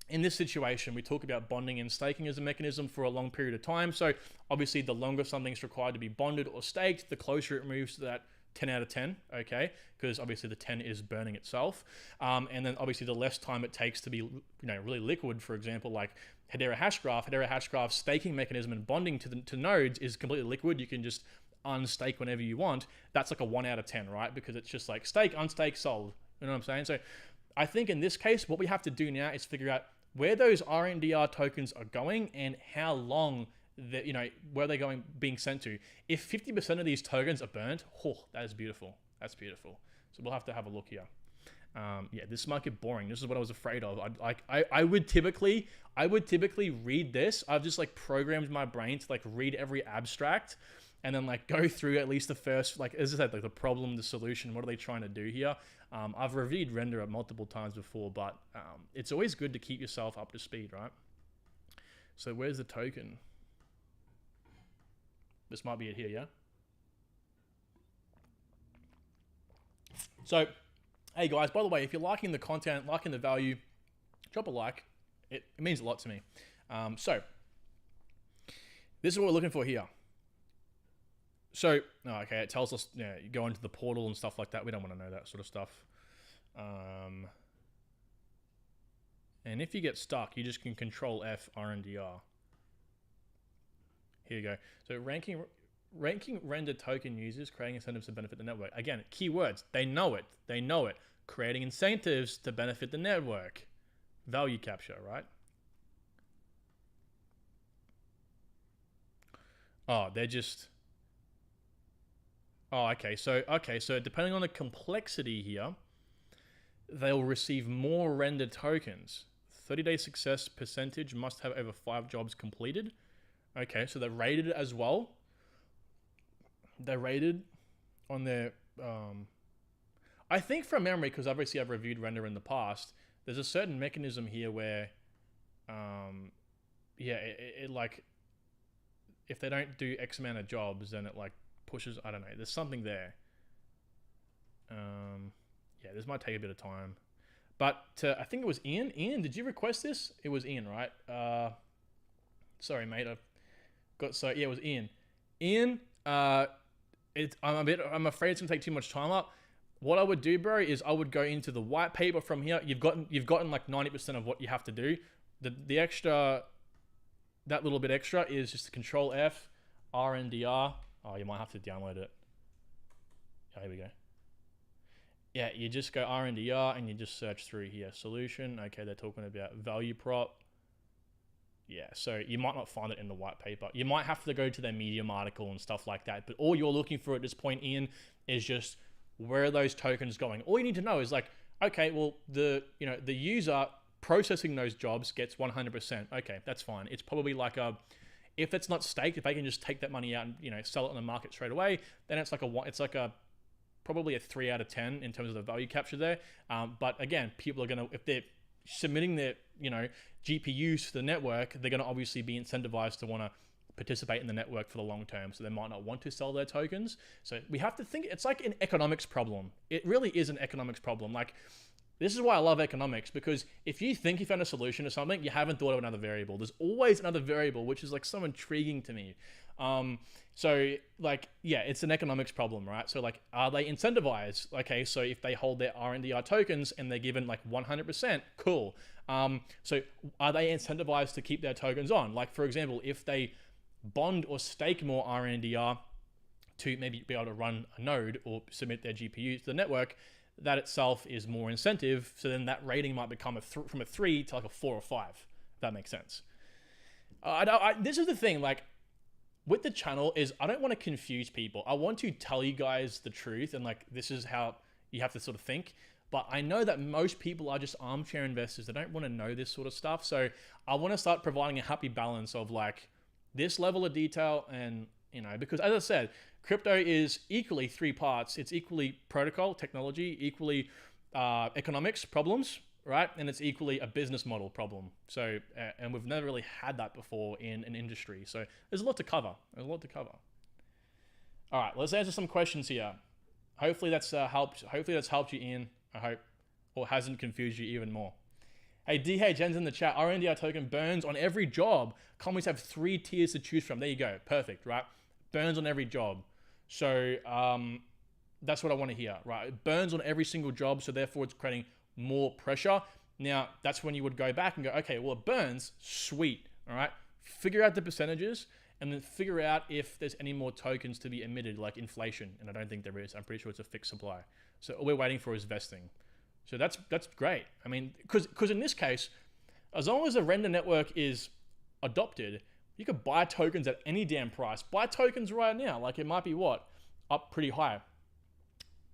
Speaker 1: in this situation, we talk about bonding and staking as a mechanism for a long period of time. So obviously the longer something's required to be bonded or staked, the closer it moves to that 10 out of 10, okay? Because obviously the 10 is burning itself. And then obviously the less time it takes to be really liquid, for example, like Hedera Hashgraph staking mechanism and bonding to nodes is completely liquid. You can just unstake whenever you want. That's like a 1 out of 10, right? Because it's just like stake, unstake, sold. You know what I'm saying? So I think in this case, what we have to do now is figure out where those RNDR tokens are going and how long where they're going, being sent to. If 50% of these tokens are burnt, that is beautiful. That's beautiful. So we'll have to have a look here. Yeah, this might get boring. This is what I was afraid of. I would typically read this. I've just like programmed my brain to like read every abstract and then like go through at least the first, like as I said, like the problem, the solution, what are they trying to do here? I've reviewed render multiple times before, but it's always good to keep yourself up to speed, right? So where's the token? This might be it here, yeah? So, hey guys, by the way, if you're liking the content, liking the value, drop a like. It means a lot to me. So, this is what we're looking for here. So, okay, it tells us, you go into the portal and stuff like that. We don't want to know that sort of stuff. And if you get stuck, you just can Control F RNDR. Here you go. So ranking render token users, creating incentives to benefit the network. Again, keywords. They know it. They know it. Creating incentives to benefit the network. Value capture, right? Oh, they're just... Oh, okay. So depending on the complexity here, they'll receive more render tokens. 30-day success percentage must have over 5 jobs completed. Okay, so they're rated as well. They're rated on their... I think from memory, because obviously I've reviewed render in the past, there's a certain mechanism here where, it like, if they don't do X amount of jobs, then it like pushes, I don't know, there's something there. Yeah, this might take a bit of time. But I think it was Ian. Ian, did you request this? It was Ian, right? Sorry, mate. Yeah, it was Ian. Ian, I'm afraid it's gonna take too much time up. What I would do, bro, is I would go into the white paper from here. You've gotten like 90% of what you have to do. The extra, that little bit extra is just Control F, RNDR. Oh, you might have to download it. Oh, here we go. Yeah, you just go RNDR and you just search through here. Solution. Okay, they're talking about value prop. Yeah, so you might not find it in the white paper. You might have to go to their Medium article and stuff like that. But all you're looking for at this point, Ian, is just where are those tokens going? All you need to know is like, okay, well, the user processing those jobs gets 100%. Okay, that's fine. It's probably like if it's not staked, if they can just take that money out and sell it on the market straight away, then it's probably a 3 out of 10 in terms of the value capture there. But again, people are gonna, if they're submitting their GPUs to the network, they're gonna obviously be incentivized to want to participate in the network for the long term, so they might not want to sell their tokens. So we have to think, it's like an economics problem. It really is an economics problem. Like, this is why I love economics, because if you think you found a solution to something, you haven't thought of another variable. There's always another variable, which is like so intriguing to me. So like, yeah, it's an economics problem, right? So like, are they incentivized? Okay, so if they hold their RNDR tokens and they're given like 100%, cool. So are they incentivized to keep their tokens on? Like, for example, if they bond or stake more RNDR to maybe be able to run a node or submit their GPUs to the network, that itself is more incentive. So then that rating might become from a 3 to like a 4 or 5, if that makes sense. This is the thing, like, with the channel is I don't want to confuse people. I want to tell you guys the truth, and like, this is how you have to sort of think. But I know that most people are just armchair investors. They don't want to know this sort of stuff. So I want to start providing a happy balance of like this level of detail, and, you know, because as I said, crypto is equally 3 parts. It's equally protocol, technology, equally economics, problems, right? And it's equally a business model problem. So, and we've never really had that before in an industry. So there's a lot to cover. There's a lot to cover. All right, let's answer some questions here. Hopefully that's helped. Hopefully that's helped you, Ian. I hope, or hasn't confused you even more. Hey, DHN's in the chat. RNDR token burns on every job. Companies have 3 tiers to choose from. There you go. Perfect, right? Burns on every job. So that's what I want to hear, right? It burns on every single job, so therefore it's creating more pressure. Now, that's when you would go back and go, okay, well, it burns, sweet, all right? Figure out the percentages, and then figure out if there's any more tokens to be emitted, like inflation, and I don't think there is. I'm pretty sure it's a fixed supply. So all we're waiting for is vesting. So that's great. I mean, because in this case, as long as the render network is adopted, you could buy tokens at any damn price. Buy tokens right now. Like, it might be what? Up pretty high.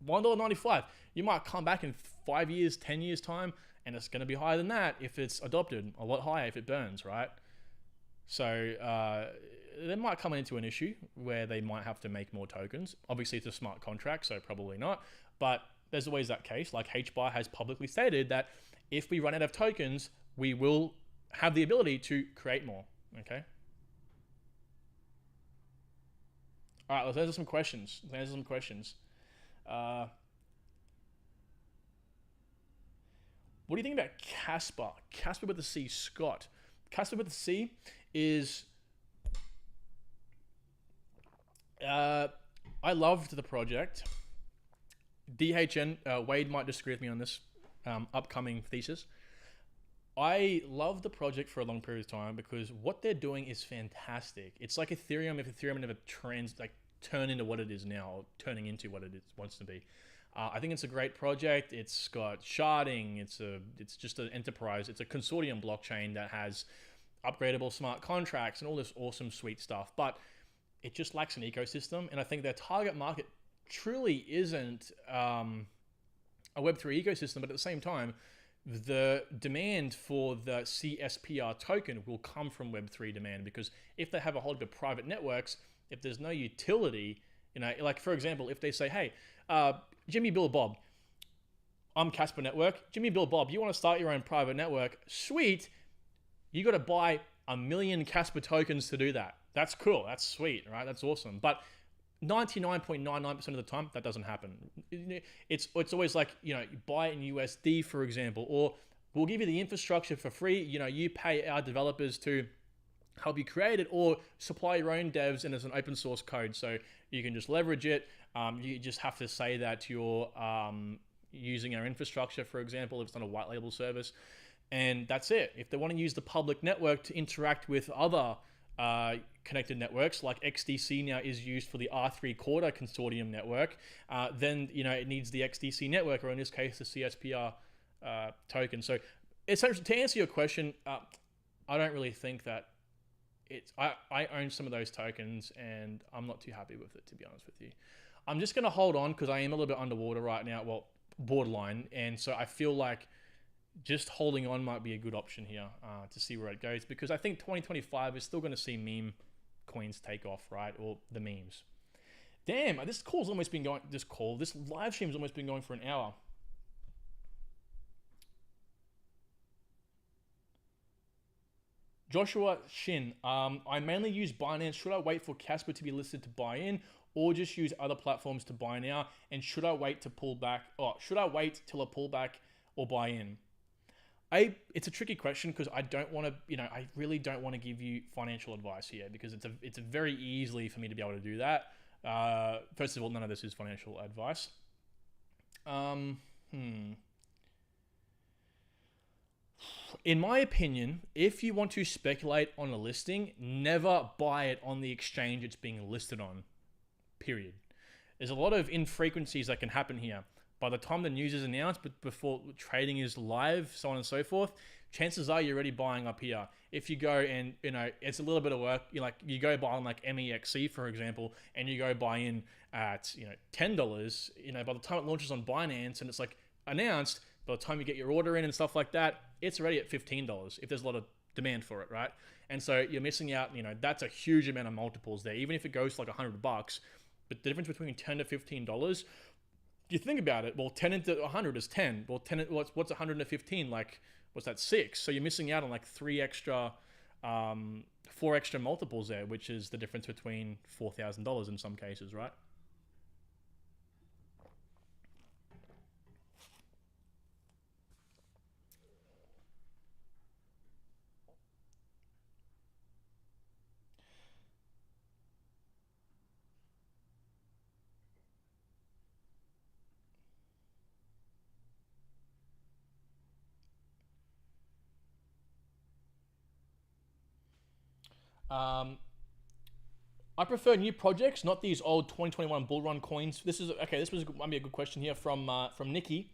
Speaker 1: $1.95. You might come back in 5 years, 10 years time, and it's going to be higher than that if it's adopted. A lot higher if it burns, right? So they might come into an issue where they might have to make more tokens. Obviously, it's a smart contract, so probably not. But there's always that case. Like, HBAR has publicly stated that if we run out of tokens, we will have the ability to create more, okay? All right, let's answer some questions. What do you think about Casper? Casper with the C, Scott. Casper with the C is... I loved the project. DHN, Wade might disagree with me on this upcoming thesis. I love the project for a long period of time because what they're doing is fantastic. It's like Ethereum if Ethereum never turn into what it is now, or turning into what it wants to be. I think it's a great project. It's got sharding. It's just an enterprise. It's a consortium blockchain that has upgradable smart contracts and all this awesome sweet stuff. But it just lacks an ecosystem. And I think their target market truly isn't a Web3 ecosystem. But at the same time, the demand for the CSPR token will come from Web3 demand, because if they have a whole heap of private networks, if there's no utility, you know, like for example, if they say, hey, Jimmy, Bill, Bob, I'm Casper Network. Jimmy, Bill, Bob, you want to start your own private network? Sweet. You got to buy 1 million Casper tokens to do that. That's cool. That's sweet, right? That's awesome. But 99.99% of the time, that doesn't happen. It's always like, you know, you buy it in USD, for example, or we'll give you the infrastructure for free. You know, you pay our developers to help you create it, or supply your own devs, and it's an open source code, so you can just leverage it. You just have to say that you're using our infrastructure, for example, if it's not a white label service, and that's it. If they want to use the public network to interact with other connected networks, like XDC now is used for the R3 Quarter consortium network, then, you know, it needs the XDC network, or in this case, the CSPR token. So essentially, to answer your question, I don't really think that I own some of those tokens, and I'm not too happy with it, to be honest with you. I'm just going to hold on because I am a little bit underwater right now, well, borderline, and so I feel like just holding on might be a good option here to see where it goes, because I think 2025 is still going to see meme coins take off, right? Or the memes. Damn, this live stream's almost been going for an hour. Joshua Shin, I mainly use Binance. Should I wait for Casper to be listed to buy in, or just use other platforms to buy now? And should I wait to pull back, or should I wait till a pullback or buy in? It's a tricky question because I don't want to, I really don't want to give you financial advice here because it's very easily for me to be able to do that. First of all, none of this is financial advice. In my opinion, if you want to speculate on a listing, never buy it on the exchange it's being listed on, period. There's a lot of infrequencies that can happen here. By the time the news is announced, but before trading is live, so on and so forth, chances are you're already buying up here. If you go and, it's a little bit of work, you go buy on like MEXC, for example, and you go buy in at, $10, by the time it launches on Binance and it's like announced, by the time you get your order in and stuff like that, it's already at $15 if there's a lot of demand for it, right? And so you're missing out, that's a huge amount of multiples there. Even if it goes to like $100, but the difference between $10 to $15, you think about it, well, 10 into 100 is 10. Well, 10, what's 100 into 15? Like, what's that, 6? So you're missing out on like 4 extra multiples there, which is the difference between $4,000 in some cases, right? I prefer new projects, not these old 2021 bull run coins. This might be a good question here from Nikki.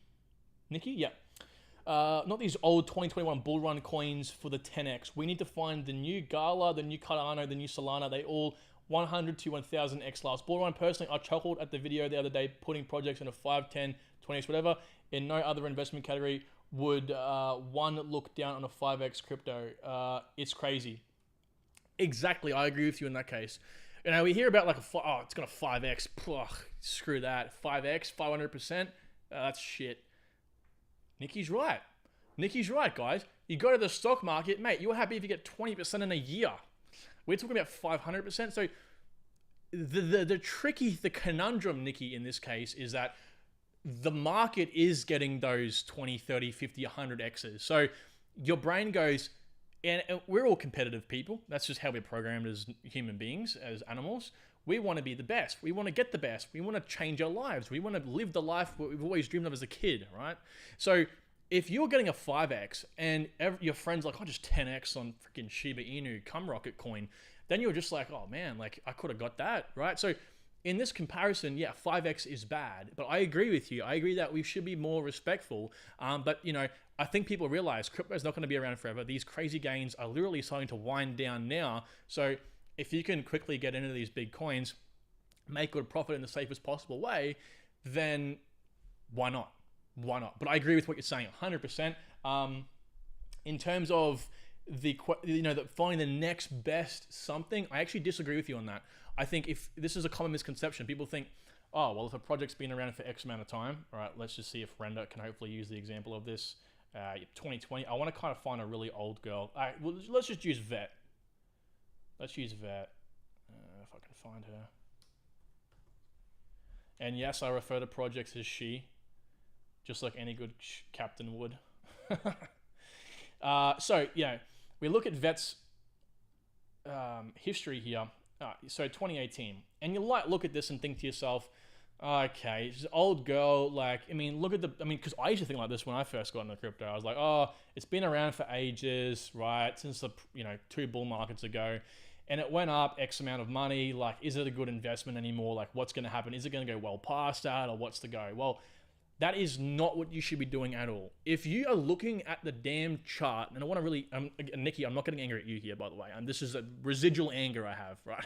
Speaker 1: Nikki, yeah. Not these old 2021 bull run coins for the 10x. We need to find the new Gala, the new Cardano, the new Solana. They all 100 to 1000x last bull run. Personally, I chuckled at the video the other day putting projects in a 5, 10, 20x, whatever. In no other investment category would one look down on a 5x crypto. It's crazy. Exactly, I agree with you in that case. We hear about like it's got a 5x. Ugh, screw that. 5x, 500%. That's shit. Nikki's right. Nikki's right, guys. You go to the stock market, mate, you're happy if you get 20% in a year. We're talking about 500%. So the conundrum, Nikki, in this case, is that the market is getting those 20, 30, 50, 100 X's. So your brain goes, and we're all competitive people. That's just how we're programmed as human beings, as animals. We want to be the best. We want to get the best. We want to change our lives. We want to live the life we've always dreamed of as a kid, right? So if you're getting a 5x and your friend's like, just 10x on freaking Shiba Inu, come Rocket Coin, then you're just like, oh man, like I could have got that, right? So in this comparison, yeah, 5x is bad, but I agree with you. I agree that we should be more respectful. But I think people realize crypto is not going to be around forever. These crazy gains are literally starting to wind down now. So if you can quickly get into these big coins, make good profit in the safest possible way, then why not? Why not? But I agree with what you're saying 100%. In terms of finding the next best something, I actually disagree with you on that. I think if this is a common misconception, people think, oh, well, if a project's been around for X amount of time, all right, let's just see if Render can hopefully use the example of this. 2020, I want to kind of find a really old girl. All right, well, let's just use Vet. Let's use Vet, if I can find her. And yes, I refer to projects as she, just like any good captain would. So, yeah, we look at Vet's history here. So 2018, and you look at this and think to yourself, okay, this old girl, because I used to think like this when I first got into crypto. I was like, oh, it's been around for ages, right? Since the 2 bull markets ago, and it went up X amount of money. Like, is it a good investment anymore? Like, what's going to happen? Is it going to go well past that, or what's the go? Well, that is not what you should be doing at all. If you are looking at the damn chart, and I want to really, Nikki, I'm not getting angry at you here, by the way. This is a residual anger I have, right?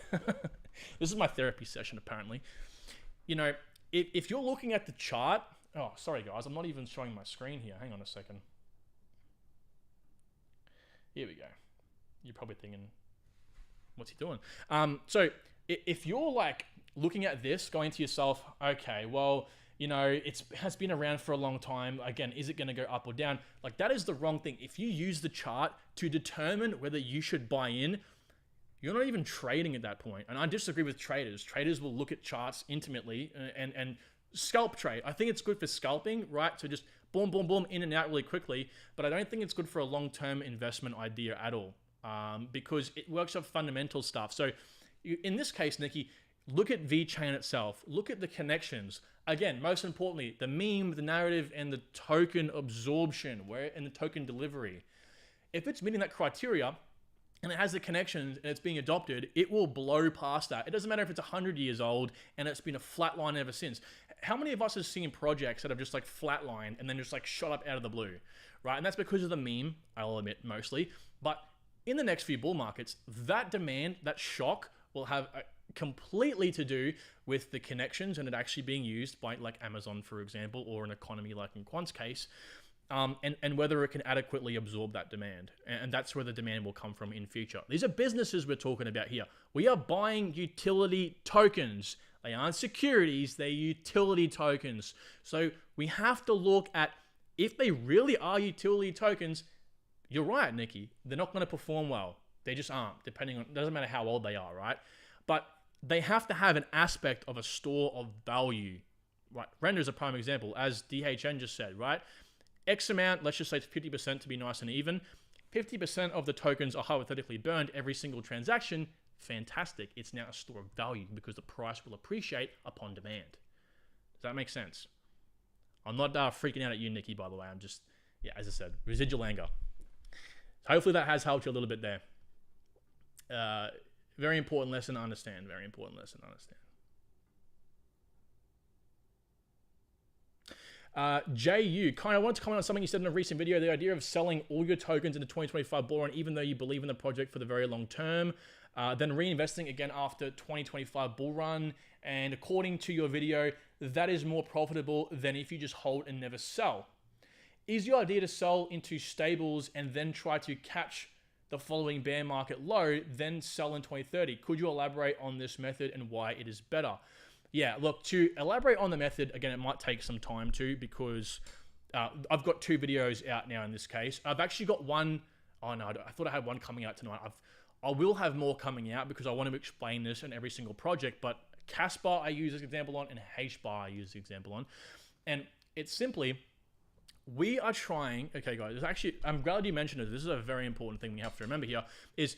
Speaker 1: This is my therapy session, apparently. If you're looking at the chart, oh, sorry guys, I'm not even showing my screen here. Hang on a second. Here we go. You're probably thinking, what's he doing? So if you're like looking at this, going to yourself, okay, well, you know, it has been around for a long time. Again, is it going to go up or down? Like, that is the wrong thing. If you use the chart to determine whether you should buy in, you're not even trading at that point. And I disagree with traders. Traders will look at charts intimately and scalp trade. I think it's good for scalping, right? So just boom, boom, boom, in and out really quickly. But I don't think it's good for a long-term investment idea at all, because it works off fundamental stuff. So in this case, Nikki, look at VeChain itself. Look at the connections. Again, most importantly, the meme, the narrative, and the token absorption, and the token delivery. If it's meeting that criteria, and it has the connections and it's being adopted, it will blow past that. It doesn't matter if it's 100 years old and it's been a flat line ever since. How many of us have seen projects that have just like flatlined and then just like shot up out of the blue, right? And that's because of the meme, I'll admit, mostly. But in the next few bull markets, that demand, that shock will have completely to do with the connections and it actually being used by like Amazon, for example, or an economy like in Quant's case. And whether it can adequately absorb that demand. And that's where the demand will come from in future. These are businesses we're talking about here. We are buying utility tokens. They aren't securities, they're utility tokens. So we have to look at if they really are utility tokens. You're right, Nikki. They're not going to perform well. They just aren't, depending on, doesn't matter how old they are, right? But they have to have an aspect of a store of value, right? Render is a prime example, as DHN just said, right? X amount, let's just say it's 50% to be nice and even. 50% of the tokens are hypothetically burned every single transaction. Fantastic. It's now a store of value because the price will appreciate upon demand. Does that make sense? I'm not freaking out at you, Nikki, by the way. I'm just, yeah, as I said, residual anger. Hopefully that has helped you a little bit there. Very important lesson to understand. Very important lesson to understand. JU, I wanted to comment on something you said in a recent video, the idea of selling all your tokens in the 2025 bull run, even though you believe in the project for the very long term, then reinvesting again after 2025 bull run. And according to your video, that is more profitable than if you just hold and never sell. Is your idea to sell into stables and then try to catch the following bear market low, then sell in 2030? Could you elaborate on this method and why it is better? Yeah, look, to elaborate on the method, again, it might take some time too, because I've got 2 videos out now in this case. I've actually got one, oh no, I thought I had one coming out tonight. I will have more coming out because I want to explain this in every single project, but Casper I use this example on, and HBAR I use the example on. And it's simply, we are trying, okay guys, there's actually, I'm glad you mentioned it. This is a very important thing we have to remember here, is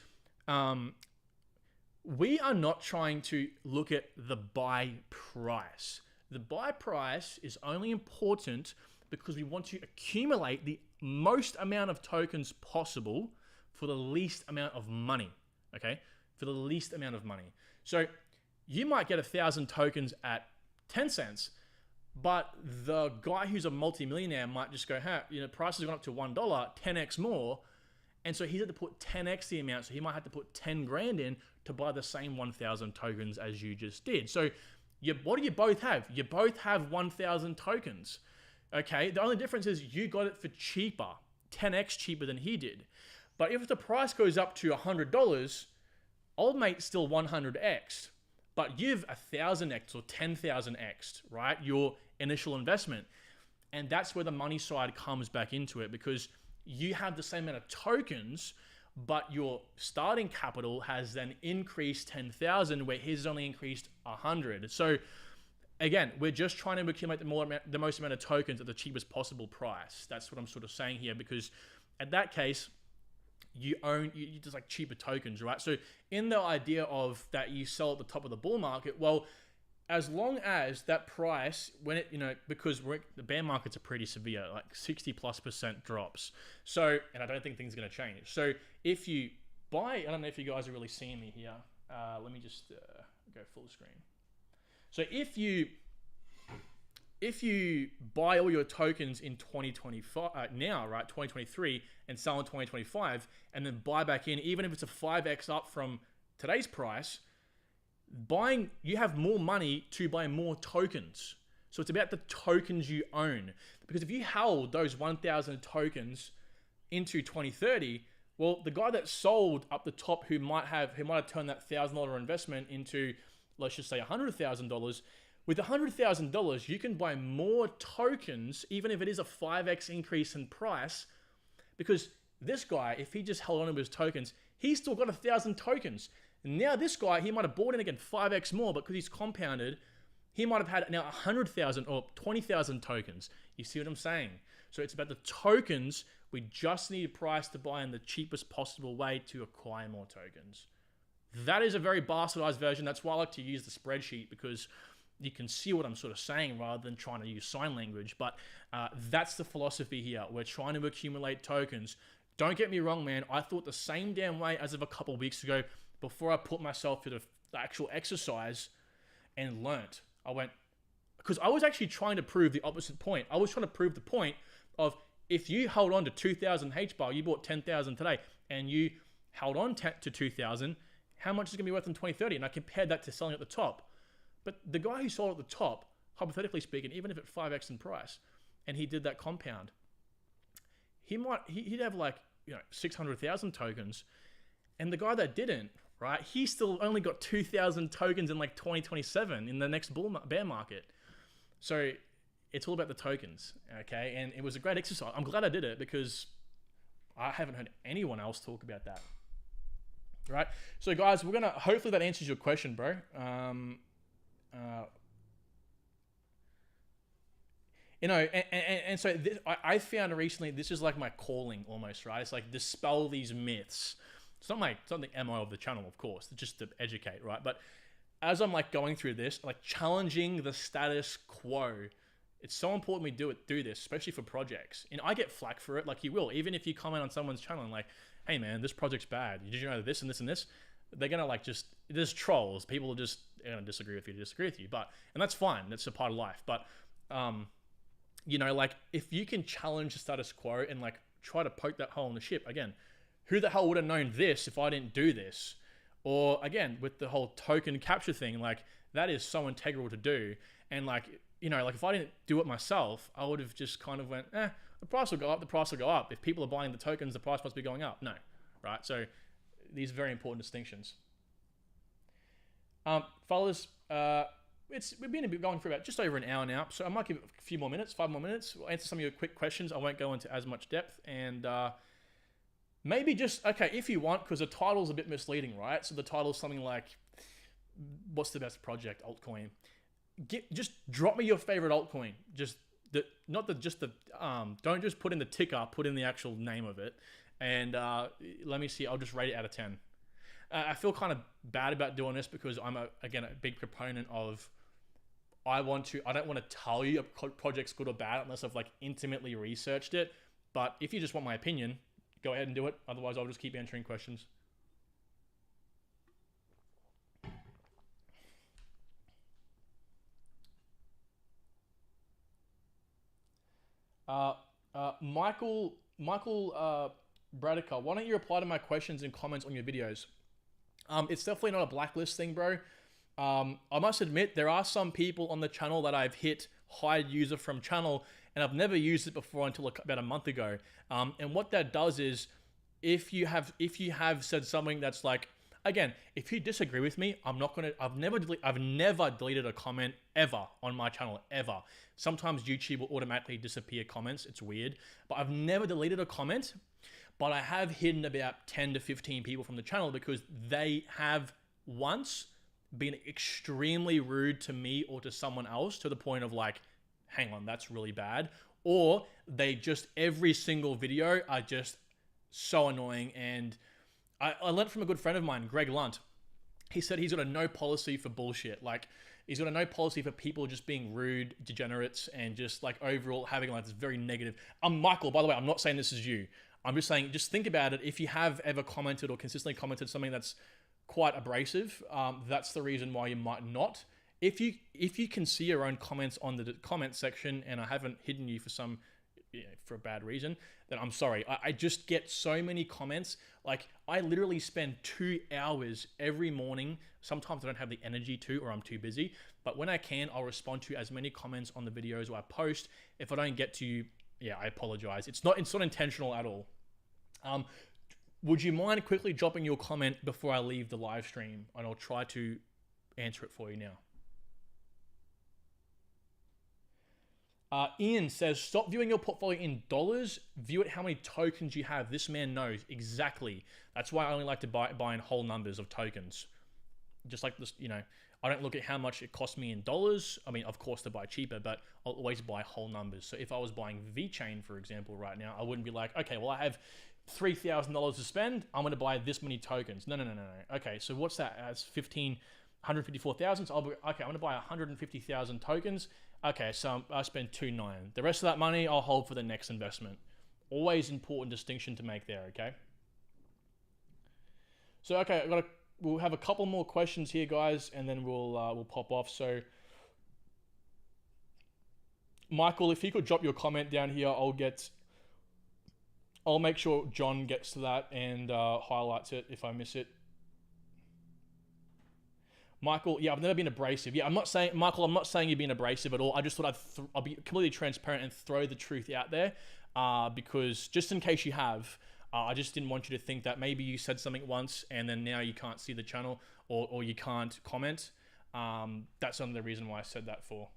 Speaker 1: we are not trying to look at the buy price. The buy price is only important because we want to accumulate the most amount of tokens possible for the least amount of money, okay? For the least amount of money. So you might get 1,000 tokens at 10 cents, but the guy who's a multimillionaire might just go, hey, you know, price has gone up to $1, 10x more. And so he's had to put 10x the amount. So he might have to put 10 grand in to buy the same 1,000 tokens as you just did. So what do you both have? You both have 1,000 tokens. Okay, the only difference is you got it for cheaper, 10x cheaper than he did. But if the price goes up to $100, old mate's still 100x, but you've 1,000x or 10,000x, right? Your initial investment. And that's where the money side comes back into it, because you have the same amount of tokens, but your starting capital has then increased 10,000, where his only increased 100. So again, we're just trying to accumulate the most amount of tokens at the cheapest possible price. That's what I'm sort of saying here, because at that case, you just like cheaper tokens, right? So in the idea of that you sell at the top of the bull market, well, as long as that price, when it, you know, because the bear markets are pretty severe, like 60+% drops. So, and I don't think things are going to change. So if you buy, I don't know if you guys are really seeing me here. Let me just go full screen. So if you buy all your tokens in 2025, now, right, 2023, and sell in 2025, and then buy back in, even if it's a 5x up from today's price, you have more money to buy more tokens. So it's about the tokens you own. Because if you held those 1,000 tokens into 2030, well, the guy that sold up the top who might have turned that $1,000 investment into, let's just say $100,000, With $100,000, you can buy more tokens, even if it is a 5x increase in price, because this guy, if he just held on to his tokens, he's still got 1,000 tokens. And now this guy, he might have bought in again 5x more, but because he's compounded, he might have had now 100,000 or 20,000 tokens. You see what I'm saying? So it's about the tokens. We just need a price to buy in the cheapest possible way to acquire more tokens. That is a very bastardized version. That's why I like to use the spreadsheet, because you can see what I'm sort of saying rather than trying to use sign language. But that's the philosophy here. We're trying to accumulate tokens. Don't get me wrong, man. I thought the same damn way as of a couple of weeks ago before I put myself through the actual exercise and learnt. I went, because I was actually trying to prove the opposite point. I was trying to prove the point of, if you hold on to 2,000 H-bar, you bought 10,000 today, and you held on to 2,000, how much is it going to be worth in 2030? And I compared that to selling at the top. But the guy who sold at the top, hypothetically speaking, even if it's 5x in price, and he did that compound, he'd have like, 600,000 tokens. And the guy that didn't, right, he still only got 2,000 tokens in like 2027 in the next bear market. So it's all about the tokens, okay? And it was a great exercise. I'm glad I did it, because I haven't heard anyone else talk about that, right? So guys, hopefully that answers your question, bro. And so I found recently, this is like my calling almost, right? It's like dispel these myths. It's not the MO of the channel, of course, it's just to educate, right? But as I'm like going through this, like challenging the status quo, it's so important we do this, especially for projects. And I get flack for it, like you will, even if you comment on someone's channel and like, hey man, this project's bad. Did you know this and this and this? They're gonna like there's trolls. People are just gonna disagree with you, and that's fine. That's a part of life. But like if you can challenge the status quo and like try to poke that hole in the ship, again, who the hell would have known this if I didn't do this? Or again, with the whole token capture thing, like that is so integral to do. And like, like if I didn't do it myself, I would have just kind of went, the price will go up. If people are buying the tokens, the price must be going up. No, right? So these are very important distinctions. Fellas, we've been going for about just over an hour now, so I might give it a few more minutes, 5 more minutes. We'll answer some of your quick questions. I won't go into as much depth, and maybe just, okay, if you want, because the title's a bit misleading, right? So the title's something like, what's the best project altcoin? Just drop me your favorite altcoin. Don't just put in the ticker, put in the actual name of it. And let me see, I'll just rate it out of 10. I feel kind of bad about doing this, because I'm a big proponent of, I don't want to tell you a project's good or bad unless I've like intimately researched it. But if you just want my opinion, go ahead and do it. Otherwise, I'll just keep answering questions. Michael Bradica, why don't you reply to my questions and comments on your videos? It's definitely not a blacklist thing, bro. I must admit, there are some people on the channel that I've hit hide user from channel, and I've never used it before until about a month ago. And what that does is, if you have said something that's like, again, if you disagree with me, I've never deleted a comment ever on my channel, ever. Sometimes YouTube will automatically disappear comments. It's weird, but I've never deleted a comment. But I have hidden about 10 to 15 people from the channel, because they have once been extremely rude to me or to someone else, to the point of like, hang on, that's really bad. Or they just, every single video are just so annoying. And I learned from a good friend of mine, Greg Lunt. He said he's got a no policy for bullshit. Like, he's got a no policy for people just being rude, degenerates, and just like overall having like this very negative. Michael, by the way, I'm not saying this is you. I'm just saying, just think about it. If you have ever commented or consistently commented something that's quite abrasive, that's the reason why you might not. If you can see your own comments on the comment section, and I haven't hidden you for a bad reason, then I'm sorry. I just get so many comments. Like, I literally spend 2 hours every morning. Sometimes I don't have the energy to, or I'm too busy. But when I can, I'll respond to as many comments on the videos I post. If I don't get to you, yeah, I apologize. It's not intentional at all. Would you mind quickly dropping your comment before I leave the live stream, and I'll try to answer it for you now. Ian says, stop viewing your portfolio in dollars. View it how many tokens you have. This man knows exactly. That's why I only like to buy in whole numbers of tokens. Just like this, you know, I don't look at how much it cost me in dollars. I mean, of course, to buy cheaper, but I'll always buy whole numbers. So if I was buying VeChain, for example, right now, I wouldn't be like, okay, well, I have $3,000 to spend. I'm going to buy this many tokens. No. Okay, so what's that? That's 154,000. So I'll be, okay, I'm going to buy 150,000 tokens. Okay, so I spend 2.9. The rest of that money, I'll hold for the next investment. Always important distinction to make there, okay? So, okay, we'll have a couple more questions here, guys, and then we'll pop off. So, Michael, if you could drop your comment down here, I'll make sure John gets to that and highlights it if I miss it. Michael, yeah, I've never been abrasive. Yeah, Michael, I'm not saying you've been abrasive at all. I just thought I'll be completely transparent and throw the truth out there because just in case you have, I just didn't want you to think that maybe you said something once and then now you can't see the channel or you can't comment. That's another reason why I said that for.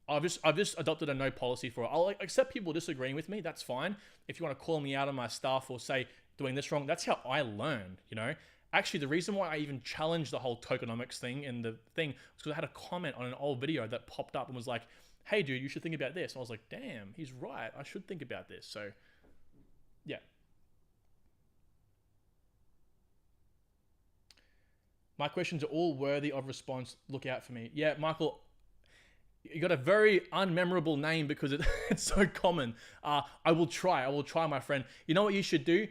Speaker 1: I've just adopted a no policy for it. I'll accept people disagreeing with me. That's fine. If you want to call me out on my stuff or say doing this wrong, that's how I learn, you know? Actually, the reason why I even challenged the whole tokenomics thing and the thing was because I had a comment on an old video that popped up and was like, hey, dude, you should think about this. And I was like, damn, he's right. I should think about this. So, yeah. My questions are all worthy of response. Look out for me. Yeah, Michael, you got a very unmemorable name because it's so common. I will try, my friend. You know what you should do?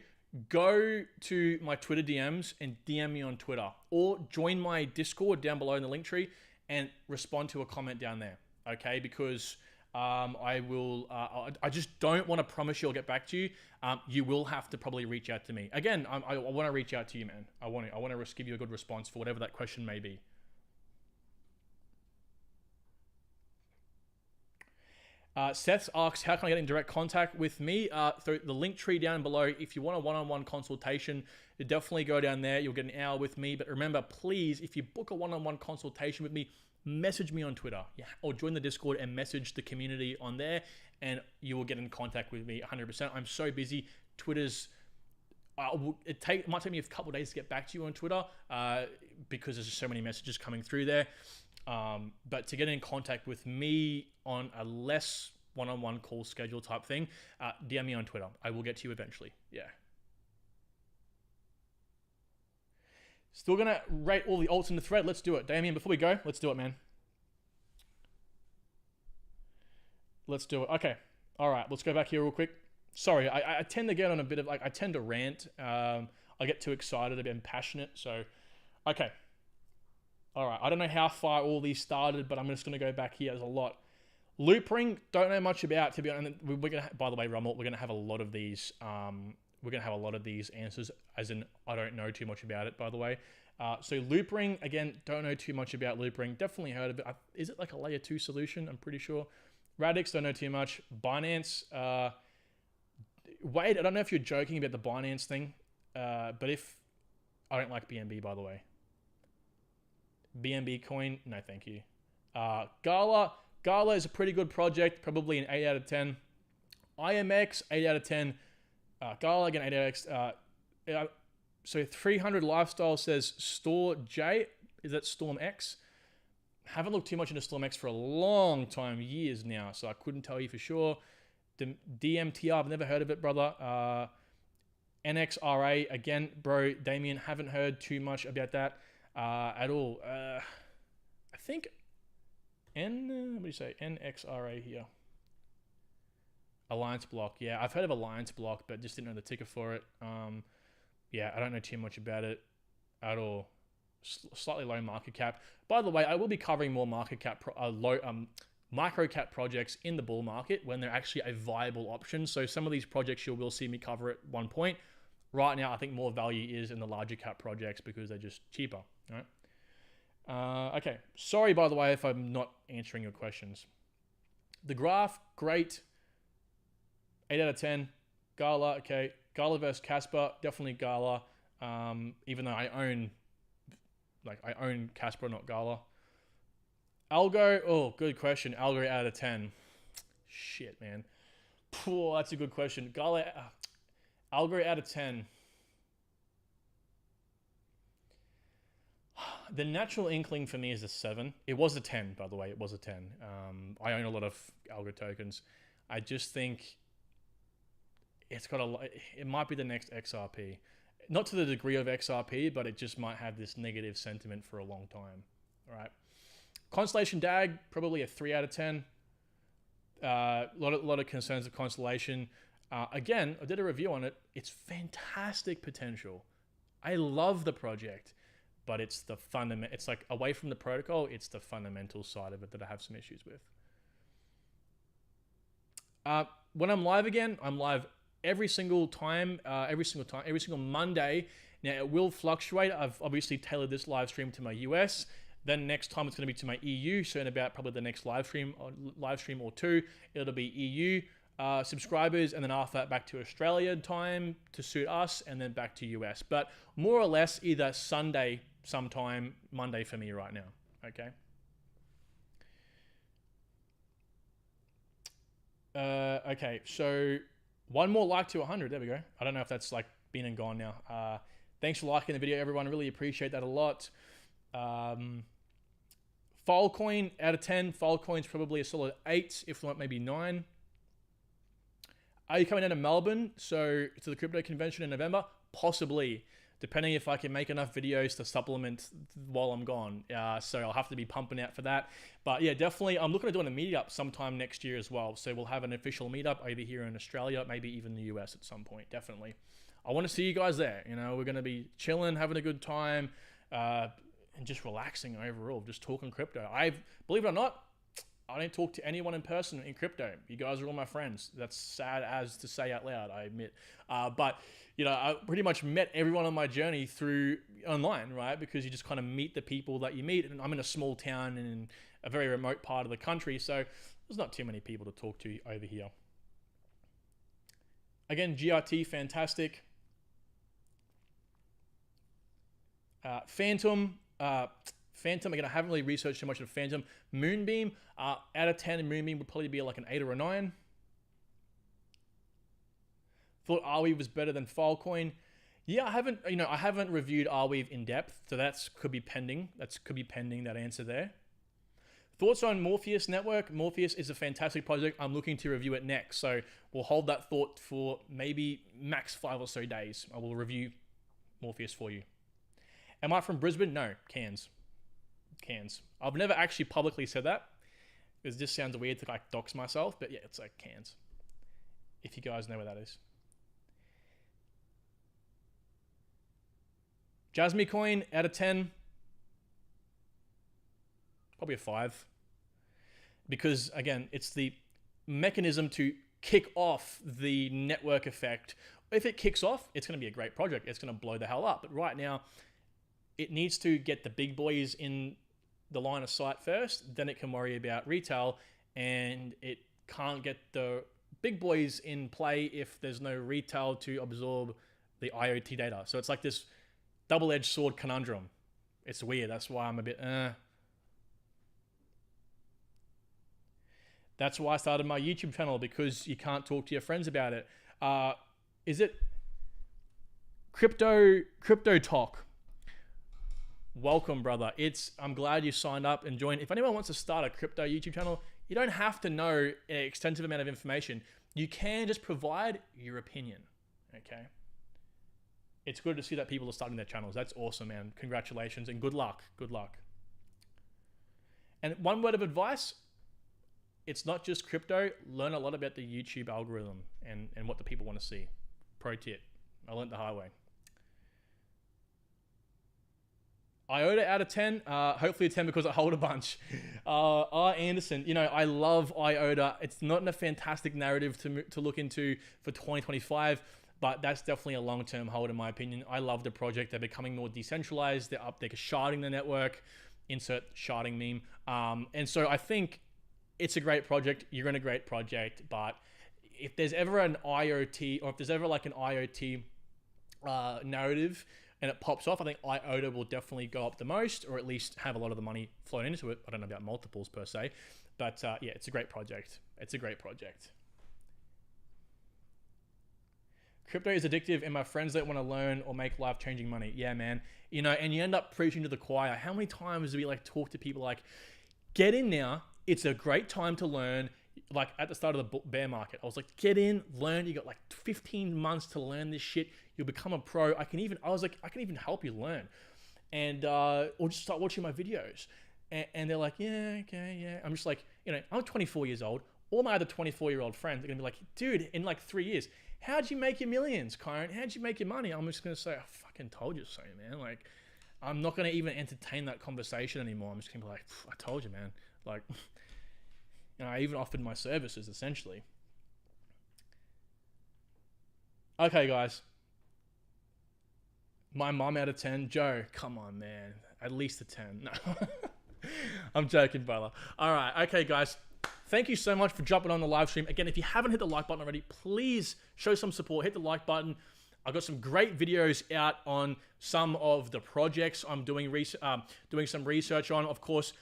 Speaker 1: Go to my Twitter DMs and DM me on Twitter or join my Discord down below in the link tree and respond to a comment down there. Okay, because I just don't want to promise you I'll get back to you. You will have to probably reach out to me. Again, I want to reach out to you, man. I want to give you a good response for whatever that question may be. Seth asks, how can I get in direct contact with me? Through the link tree down below. If you want a one-on-one consultation, you definitely go down there. You'll get an hour with me. But remember, please, if you book a one-on-one consultation with me, message me on Twitter, or join the Discord and message the community on there, and you will get in contact with me 100%. I'm so busy. Twitter's it might take me a couple of days to get back to you on Twitter because there's just so many messages coming through there. But to get in contact with me on a less one-on-one call schedule type thing, DM me on Twitter. I will get to you eventually. Yeah. Still gonna rate all the alts in the thread. Let's do it. Damien, before we go, let's do it, man. Let's do it. Okay. All right. Let's go back here real quick. Sorry, I tend to get on a bit of I tend to rant. I get too excited, a bit passionate. So, okay. All right. I don't know how far all these started, but I'm just going to go back here. There's a lot. Loop ring, don't know much about, to be honest. We're going to, by the way, Rummel, we're going to have a lot of these. We're going to have a lot of these answers, as in I don't know too much about it, by the way. So loop ring, again, don't know too much about loop ring. Definitely heard of it. Is it like a layer 2 solution? I'm pretty sure. Radix, don't know too much. Binance, Wade, I don't know if you're joking about the Binance thing, but if, I don't like BNB, by the way. BNB coin, no thank you. Gala is a pretty good project, probably an 8 out of 10. IMX, 8 out of 10. Gala, again, 8 out of 10. So 300 Lifestyle says Store J. Is that Storm X? Haven't looked too much into Storm X for a long time, years now, so I couldn't tell you for sure. DMTR, I've never heard of it, brother. NXRA, again, bro, Damien, haven't heard too much about that at all. I think what do you say? NXRA here. Alliance Block. Yeah, I've heard of Alliance Block, but just didn't know the ticker for it. Yeah, I don't know too much about it at all. Slightly low market cap. By the way, I will be covering more market cap, micro cap projects in the bull market when they're actually a viable option. So some of these projects you will see me cover at one point. Right now, I think more value is in the larger cap projects because they're just cheaper. Right? Okay. Sorry, by the way, if I'm not answering your questions. The graph, great. 8 out of 10. Gala, okay. Gala versus Casper, definitely Gala. Even though I own Casper, not Gala. Algo, oh, good question. Algo out of 10. Shit, man. Oh, that's a good question. Algo out of 10. The natural inkling for me is a 7. It was a 10, by the way. It was a 10. I own a lot of Algo tokens. I just think it's got it might be the next XRP. Not to the degree of XRP, but it just might have this negative sentiment for a long time. All right. Constellation DAG, probably a 3 out of 10. Lot of concerns of Constellation. Again, I did a review on it. It's fantastic potential. I love the project, but it's the fundament. It's like away from the protocol. It's the fundamental side of it that I have some issues with. When I'm live again, I'm live every single Monday. Now it will fluctuate. I've obviously tailored this live stream to my US. Then next time it's going to be to my EU. So in about probably the next live stream or two, it'll be EU subscribers, and then after that back to Australia time to suit us, and then back to US. But more or less either Sunday sometime, Monday for me right now. Okay. Okay, so one more like to 100. There we go. I don't know if that's like been and gone now. Thanks for liking the video, everyone. Really appreciate that a lot. Filecoin out of 10. Filecoin's probably a solid 8, if not maybe 9. Are you coming down to Melbourne, so to the crypto convention in November? Possibly, depending if I can make enough videos to supplement while I'm gone. So I'll have to be pumping out for that. But yeah, definitely, I'm looking at doing a meetup sometime next year as well. So we'll have an official meetup either here in Australia, maybe even the US at some point. Definitely, I want to see you guys there. You know, we're going to be chilling, having a good time, and just relaxing overall, just talking crypto. Believe it or not, I don't talk to anyone in person in crypto. You guys are all my friends. That's sad as to say out loud, I admit. But, you know, I pretty much met everyone on my journey through online, right? Because you just kind of meet the people that you meet. And I'm in a small town in a very remote part of the country. So there's not too many people to talk to over here. Again, GRT, fantastic. Phantom, again, I haven't really researched too much of Phantom. Moonbeam, out of 10, Moonbeam would probably be like an 8 or a 9. Thought Arweave was better than Filecoin. Yeah, I haven't reviewed Arweave in depth, so could be pending. That answer there. Thoughts on Morpheus Network? Morpheus is a fantastic project. I'm looking to review it next, so we'll hold that thought for maybe max 5 or so days. I will review Morpheus for you. Am I from Brisbane? No, Cairns. I've never actually publicly said that, because it just sounds weird to like dox myself, but yeah, it's like Cairns, if you guys know where that is. Jasmy Coin out of 10, probably a 5, because again, it's the mechanism to kick off the network effect. If it kicks off, it's going to be a great project. It's going to blow the hell up. But right now, it needs to get the big boys in the line of sight first, then it can worry about retail, and it can't get the big boys in play if there's no retail to absorb the IoT data. So it's like this double-edged sword conundrum. It's weird. That's why I'm a bit, That's why I started my YouTube channel, because you can't talk to your friends about it. Is it Crypto Talk? Welcome, brother. I'm glad you signed up and joined. If anyone wants to start a crypto YouTube channel, you don't have to know an extensive amount of information. You can just provide your opinion, okay? It's good to see that people are starting their channels. That's awesome, man. Congratulations and good luck. Good luck. And one word of advice, it's not just crypto. Learn a lot about the YouTube algorithm and what the people want to see. Pro tip. I learned the hard way. IOTA out of 10, hopefully a 10 because I hold a bunch. R. Anderson, you know, I love IOTA. It's not in a fantastic narrative to look into for 2025, but that's definitely a long-term hold in my opinion. I love the project. They're becoming more decentralized. They're sharding the network. Insert sharding meme. And so I think it's a great project. You're in a great project, but if there's ever an IoT, or if there's ever like an IoT narrative and it pops off, I think IOTA will definitely go up the most, or at least have a lot of the money flown into it. I don't know about multiples per se, but yeah, it's a great project. It's a great project. Crypto is addictive and my friends don't want to learn or make life-changing money. Yeah, man. You know, and you end up preaching to the choir. How many times do we like talk to people like, get in now. It's a great time to learn. Like at the start of the bear market, I was like, get in, learn. You got like 15 months to learn this shit. You'll become a pro. I can even help you learn. And, or just start watching my videos. And they're like, yeah, okay, yeah. I'm just like, you know, I'm 24 years old. All my other 24-year-old friends are going to be like, dude, in like 3 years, how'd you make your millions, Kyron? How'd you make your money? I'm just going to say, I fucking told you so, man. Like, I'm not going to even entertain that conversation anymore. I'm just going to be like, I told you, man. Like, you know, I even offered my services, essentially. Okay, guys. My mom out of 10. Joe, come on, man. At least a 10. No. I'm joking, brother. All right. Okay, guys. Thank you so much for jumping on the live stream. Again, if you haven't hit the like button already, please show some support. Hit the like button. I've got some great videos out on some of the projects I'm doing some research on. Of course,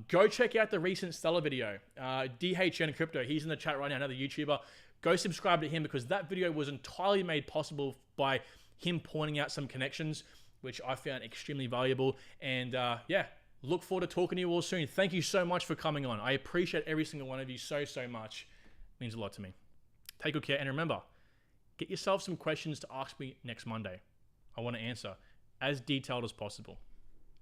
Speaker 1: go check out the recent Stellar video. DHN Crypto, he's in the chat right now, another YouTuber. Go subscribe to him because that video was entirely made possible by him pointing out some connections, which I found extremely valuable. And yeah, look forward to talking to you all soon. Thank you so much for coming on. I appreciate every single one of you so much. It means a lot to me. Take good care. And remember, get yourself some questions to ask me next Monday. I want to answer as detailed as possible.